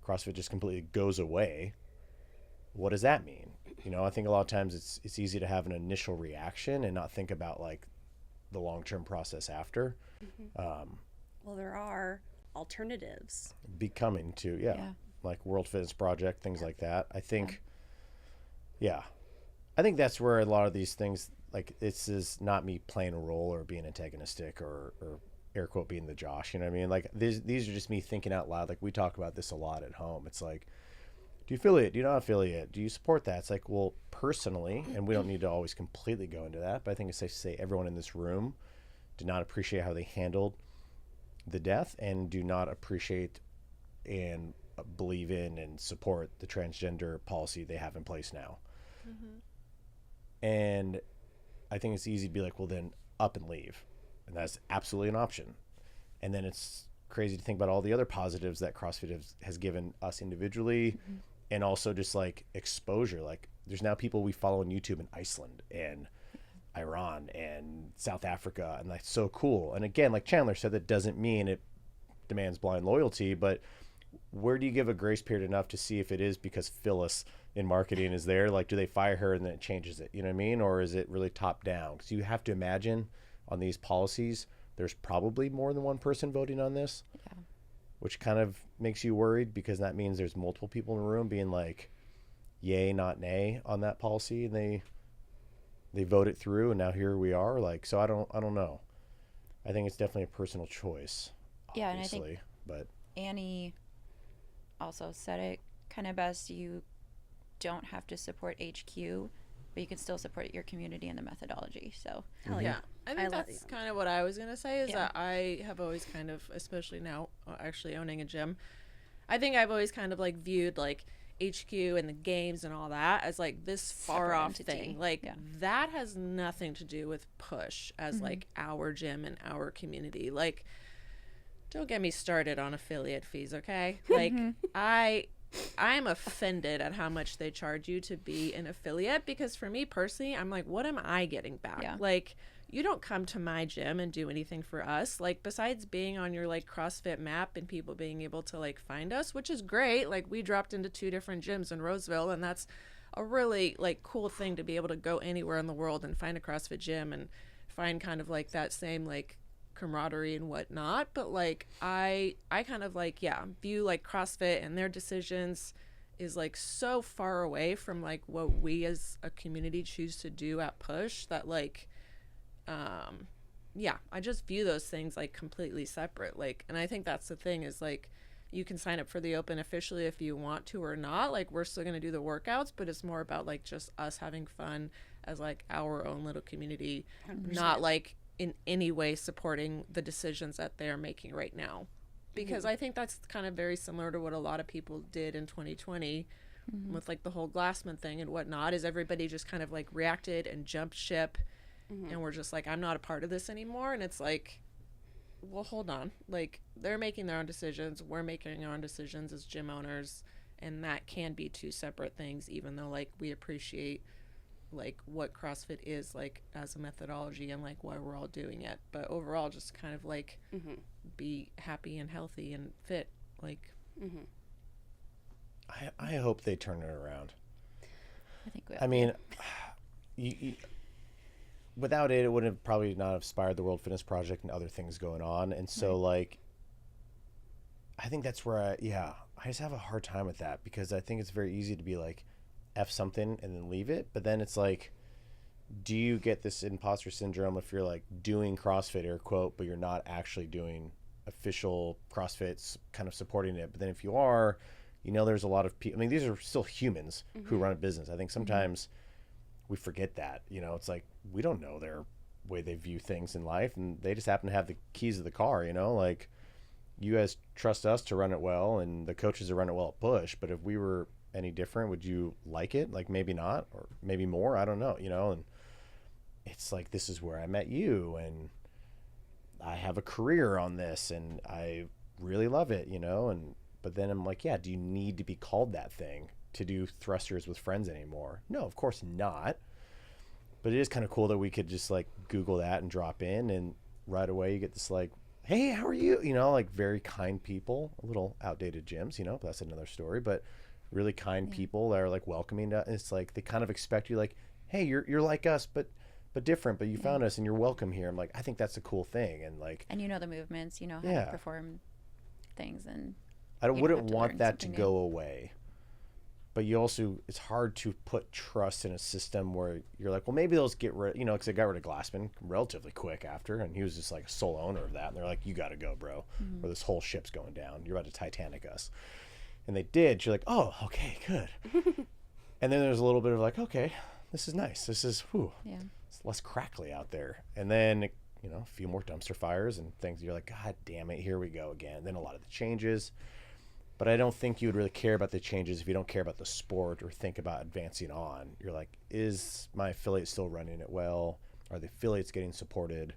CrossFit just completely goes away, what does that mean? I think a lot of times it's easy to have an initial reaction and not think about like the long-term process after. Well, there are alternatives. Becoming to, like World Fitness Project, things like that. I think, I think that's where a lot of these things, like, this is not me playing a role or being antagonistic or air quote being the Josh, you know what I mean? Like, these are just me thinking out loud. Like, we talk about this a lot at home. It's like, do you affiliate? Do you not affiliate? Do you support that? It's like, well, personally, and we don't need to always completely go into that, but I think it's safe to say everyone in this room did not appreciate how they handled the death, and do not appreciate and believe in and support the transgender policy they have in place now. And I think it's easy to be like, well, then up and leave. And that's absolutely an option. And then it's crazy to think about all the other positives that CrossFit has given us individually, and also just like exposure. Like, there's now people we follow on YouTube in Iceland and Iran and South Africa, and that's so cool. And again, like Chandler said, that doesn't mean it demands blind loyalty, but where do you give a grace period enough to see if it is because Phyllis in marketing is there? Like, do they fire her and then it changes it? You know what I mean? Or is it really top down? Because you have to imagine on these policies, there's probably more than one person voting on this, which kind of makes you worried, because that means there's multiple people in the room being like, yay, not nay on that policy. And they vote it through, and now here we are. Like, so I don't know. I think it's definitely a personal choice. Yeah, obviously, and I think but Annie also said it kind of best. You don't have to support HQ, but you can still support your community and the methodology. So Hell Yeah, I think love that's kind of what I was gonna say. Is Yeah. that I have always kind of, especially now, actually owning a gym, I think I've always kind of like viewed like HQ and the games and all that as like this far Separate off entity. thing. Like Yeah. that has nothing to do with Push as like our gym and our community. Like, don't get me started on affiliate fees, okay? Like I'm offended at how much they charge you to be an affiliate, because for me personally, I'm like, what am I getting back? Yeah. Like, you don't come to my gym and do anything for us. Like, besides being on your like CrossFit map and people being able to like find us, which is great. Like, we dropped into 2 different gyms in Roseville, and that's a really like cool thing to be able to go anywhere in the world and find a CrossFit gym and find kind of like that same like camaraderie and whatnot. But like I kind of like view like CrossFit and their decisions is like so far away from like what we as a community choose to do at Push that like I just view those things like completely separate. Like, and I think that's the thing is like you can sign up for the Open officially if you want to or not. Like, we're still going to do the workouts, but it's more about like just us having fun as like our own little community, 100%. not like in any way supporting the decisions that they're making right now. Because I think that's kind of very similar to what a lot of people did in 2020 with like the whole Glassman thing and whatnot, is everybody just kind of like reacted and jumped ship and we're just like, I'm not a part of this anymore. And it's like, well, hold on. Like, they're making their own decisions. We're making our own decisions as gym owners. And that can be 2 separate things, even though like we appreciate like what CrossFit is like as a methodology and like why we're all doing it. But overall, just kind of like be happy and healthy and fit. Like, I hope they turn it around. I think we I mean, you, without it, it would have probably not have inspired the World Fitness Project and other things going on. And so, like, I think that's where I just have a hard time with that, because I think it's very easy to be like, F something and then leave it. But then it's like, do you get this imposter syndrome if you're like doing CrossFit, air quote, but you're not actually doing official CrossFit kind of supporting it? But then if you are, you know, there's a lot of people, I mean, these are still humans who run a business. I think sometimes we forget that, you know, it's like, we don't know their way they view things in life, and they just happen to have the keys of the car, you know, like, you guys trust us to run it well, and the coaches to run it well at Push. But if we were any different, would you like it? Like, maybe not, or maybe more, I don't know, you know. And it's like, this is where I met you, and I have a career on this, and I really love it, you know. And but then I'm like, yeah, do you need to be called that thing to do thrusters with friends anymore? No, of course not. But it is kind of cool that we could just like Google that and drop in, and right away you get this like, hey, how are you? You know, like, very kind people, a little outdated gyms, you know, but that's another story. But really kind people that are like welcoming to, it's like they kind of expect you, like, hey, you're like us, but different, but you found us and you're welcome here. I'm like, I think that's a cool thing. And like, and you know the movements, you know how Yeah. to perform things, and I you don't wouldn't have to want learn that to something go away. But you also, it's hard to put trust in a system where you're like, well, maybe they'll just get rid, you know, because they got rid of Glassman relatively quick after, and he was just like a sole owner of that. And they're like, you got to go, bro, or this whole ship's going down. You're about to Titanic us. And they did. You're like, oh, okay, good. And then there's a little bit of like, okay, this is nice. This is, Yeah. it's less crackly out there. And then, you know, a few more dumpster fires and things. You're like, God damn it, here we go again. Then a lot of the changes. But I don't think you would really care about the changes if you don't care about the sport or think about advancing on. You're like, is my affiliate still running it well? Are the affiliates getting supported?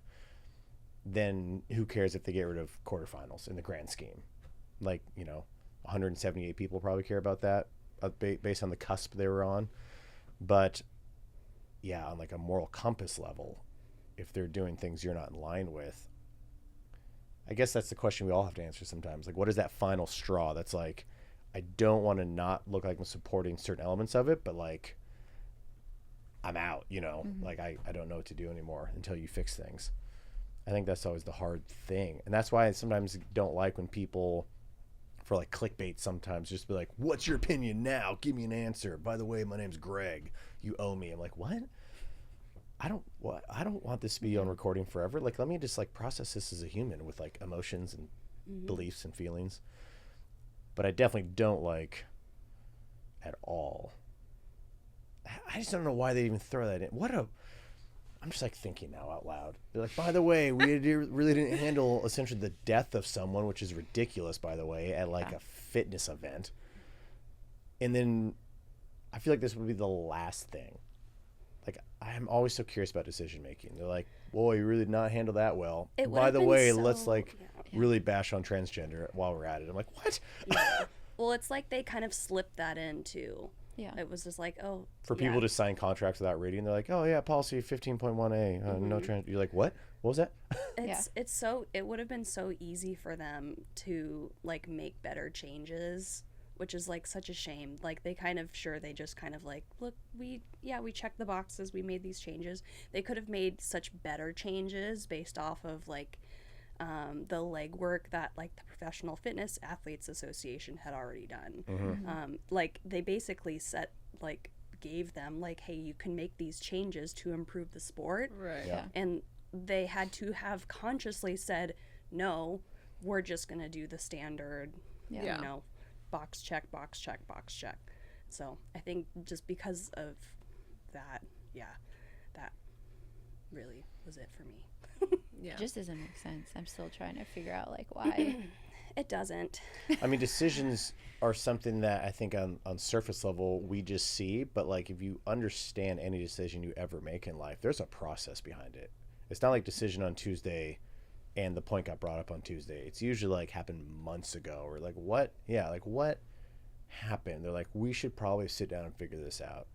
Then who cares if they get rid of quarterfinals in the grand scheme? Like, you know, 178 people probably care about that based on the cusp they were on. But yeah, on like a moral compass level, if they're doing things you're not in line with, I guess that's the question we all have to answer sometimes. Like, what is that final straw that's like, I don't want to not look like I'm supporting certain elements of it, but like, I'm out, you know, like I don't know what to do anymore until you fix things. I think that's always the hard thing. And that's why I sometimes don't like when people, for like clickbait, sometimes just be like, what's your opinion now? Give me an answer. By the way, my name's Greg. You owe me. I'm like, what? I don't want this to be on recording forever. Like, let me just like process this as a human with like emotions and beliefs and feelings. But I definitely don't like at all. I just don't know why they even throw that in. I'm just like thinking now out loud. They're like, by the way, we really didn't handle essentially the death of someone, which is ridiculous, by the way, at like a fitness event. And then I feel like this would be the last thing. Like, I'm always so curious about decision making. They're like, "Boy, you really did not handle that well." It By would've the been way, so- let's yeah. really bash on transgender while we're at it. I'm like, what? Well, it's like they kind of slipped that in too. Yeah. It was just like, oh, For yeah. people to sign contracts without reading, they're like, "Oh yeah, policy 15.1a, no trans." You're like, "What? What was that?" It would have been so easy for them to like make better changes, which is like such a shame. Like they just kind of like, look, we checked the boxes, we made these changes. They could have made such better changes based off of like the legwork that like the Professional Fitness Athletes Association had already done. Like they basically gave them like, hey, you can make these changes to improve the sport. Right. Yeah. And they had to have consciously said, no, we're just going to do the standard, Yeah. you know, box check, box check, box check. So I think just because of that, that really was it for me. Yeah. It just doesn't make sense. I'm still trying to figure out like why. It doesn't. I mean, decisions are something that I think on surface level we just see, but like if you understand any decision you ever make in life, there's a process behind it. It's not like decision on Tuesday and the point got brought up on Tuesday. It's usually like happened months ago or like what? Yeah, like what happened? They're like, we should probably sit down and figure this out.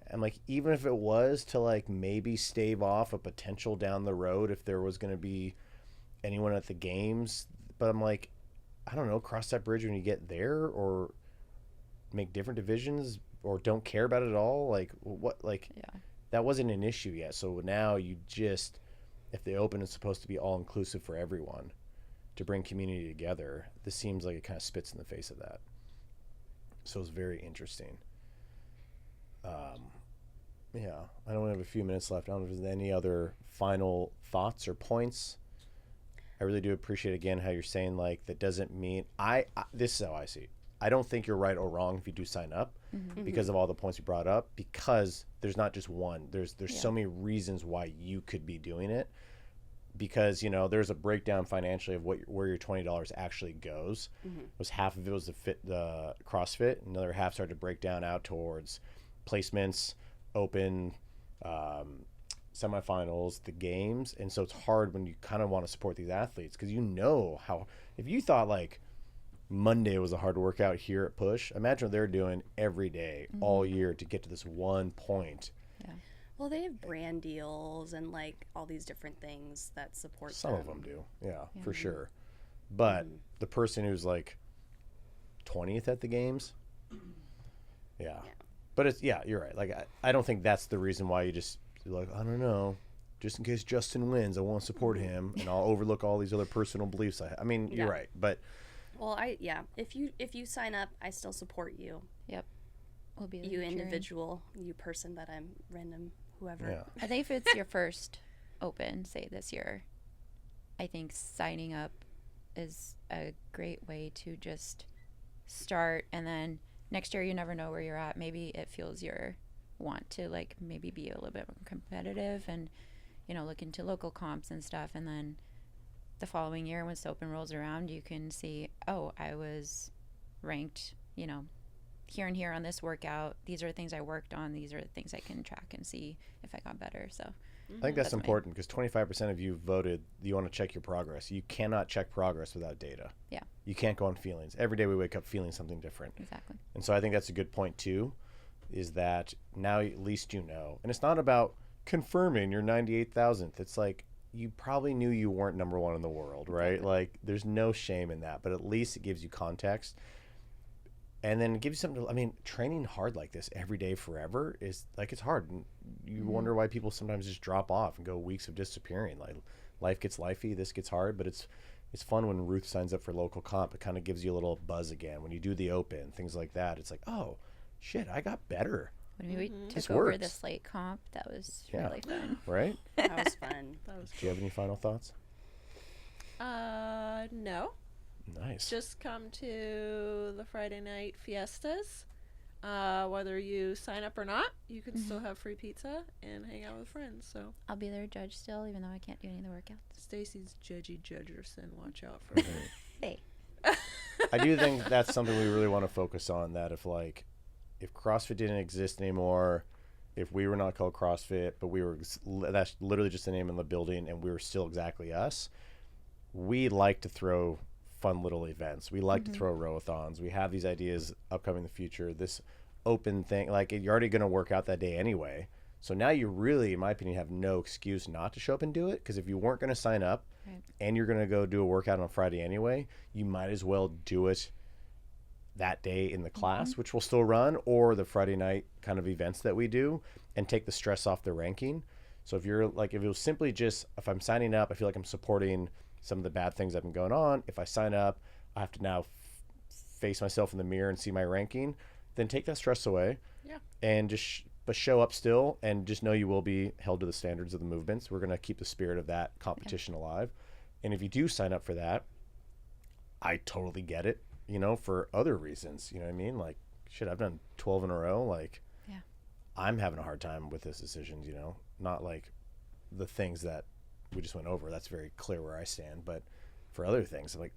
And like even if it was to like maybe stave off a potential down the road if there was going to be anyone at the games, but I'm like, I don't know, cross that bridge when you get there or make different divisions or don't care about it at all. Like what, like that wasn't an issue yet. So now you just, if the Open is supposed to be all inclusive for everyone to bring community together, this seems like it kind of spits in the face of that. So it's very interesting. Yeah, I don't have a few minutes left. I don't know if there's any other final thoughts or points. I really do appreciate again how you're saying like that doesn't mean I this is how I see it. I don't think you're right or wrong if you do sign up because of all the points you brought up, because there's not just one. There's so many reasons why you could be doing it, because you know there's a breakdown financially of where your $20 actually goes. Was half of it was the CrossFit, another half started to break down out towards placements, Open, semifinals, the games. And so it's hard when you kind of want to support these athletes because you know how, if you thought like Monday was a hard workout here at Push, imagine what they're doing every day all year to get to this one point. Well, they have brand deals and like all these different things that support Some them. of them do, for sure. But the person who's like 20th at the games, but it's you're right. Like I don't think that's the reason why you're like, I don't know, just in case Justin wins, I won't support him and I'll overlook all these other personal beliefs. I mean, you're right, but well, if you sign up, I still support you. Yep. We'll be there You cheering. individual, you person that I'm random, whoever. I think if it's your first Open, say this year, I think signing up is a great way to just start, and then next year you never know where you're at. Maybe it fuels your want to like maybe be a little bit more competitive and, you know, look into local comps and stuff, and then the following year when Open rolls around, you can see, oh, I was ranked, you know, here and here on this workout. These are the things I worked on. These are the things I can track and see if I got better. So I think that's important because 25% of you voted you want to check your progress. You cannot check progress without data. Yeah. You can't go on feelings. Every day we wake up feeling something different. Exactly. And so I think that's a good point too, is that now at least you know. And it's not about confirming your 98,000th. It's like you probably knew you weren't number one in the world, right? Exactly. Like there's no shame in that, but at least it gives you context. And then it gives you something to, I mean, training hard like this every day forever is like, it's hard. And you wonder why people sometimes just drop off and go weeks of disappearing. Like life gets lifey, this gets hard, but it's fun when Ruth signs up for local comp. It kind of gives you a little buzz again. When you do the Open, things like that, it's like, oh shit, I got better. When we This took over works. the slate comp, that was Yeah. really fun. Right? That was fun. Do you have any final thoughts? No. Nice. Just come to the Friday night fiestas. Whether you sign up or not, you can still have free pizza and hang out with friends. So I'll be their judge still, even though I can't do any of the workouts. Stacy's Judgy Judgerson. Watch out for her. Hey. I do think that's something we really want to focus on, that if like if CrossFit didn't exist anymore, if we were not called CrossFit, but that's literally just the name of the building, and we were still exactly us, we like to throw fun little events. We like to throw rowathons. We have these ideas upcoming in the future. This open thing, like you're already going to work out that day anyway. So now you really, in my opinion, have no excuse not to show up and do it. Because if you weren't going to sign up and you're going to go do a workout on Friday anyway, you might as well do it that day in the class, which will still run, or the Friday night kind of events that we do, and take the stress off the ranking. So if you're like, if it was simply just, if I'm signing up, I feel like I'm supporting some of the bad things that have been going on. If I sign up, I have to now face myself in the mirror and see my ranking. Then take that stress away, and just but show up still, and just know you will be held to the standards of the movements. We're going to keep the spirit of that competition alive. And if you do sign up for that, I totally get it, you know, for other reasons. You know what I mean? Like, shit, I've done 12 in a row. Like, I'm having a hard time with this decision, you know, not like the things that we just went over. That's very clear where I stand. But for other things, I'm like,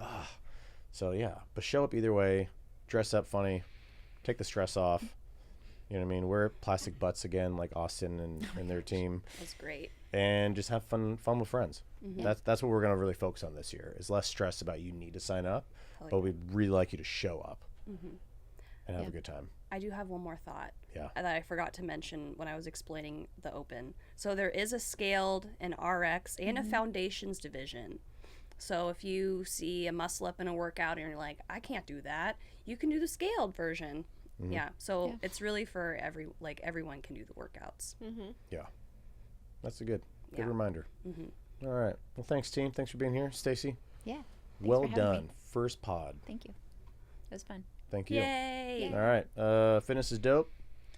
So, yeah. But show up either way. Dress up funny. Take the stress off. You know what I mean? Wear plastic butts again, like Austin and their team. That's great. And just have fun with friends. That's what we're going to really focus on this year, is less stress about you need to sign up, but we'd really like you to show up and have a good time. I do have one more thought that I forgot to mention when I was explaining the Open. So there is a scaled, an RX, and a foundations division. So if you see a muscle up in a workout and you're like, I can't do that, you can do the scaled version. So it's really for everyone can do the workouts. Yeah. That's a good reminder. All right. Well, thanks, team. Thanks for being here. Stacy? Yeah. Well done. First pod. Thank you. It was fun. Thank you. Yay. All right. Fitness is dope.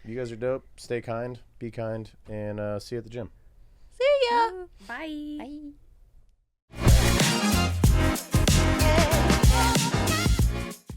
You guys are dope. Stay kind. Be kind. And see you at the gym. See ya. Bye. Bye.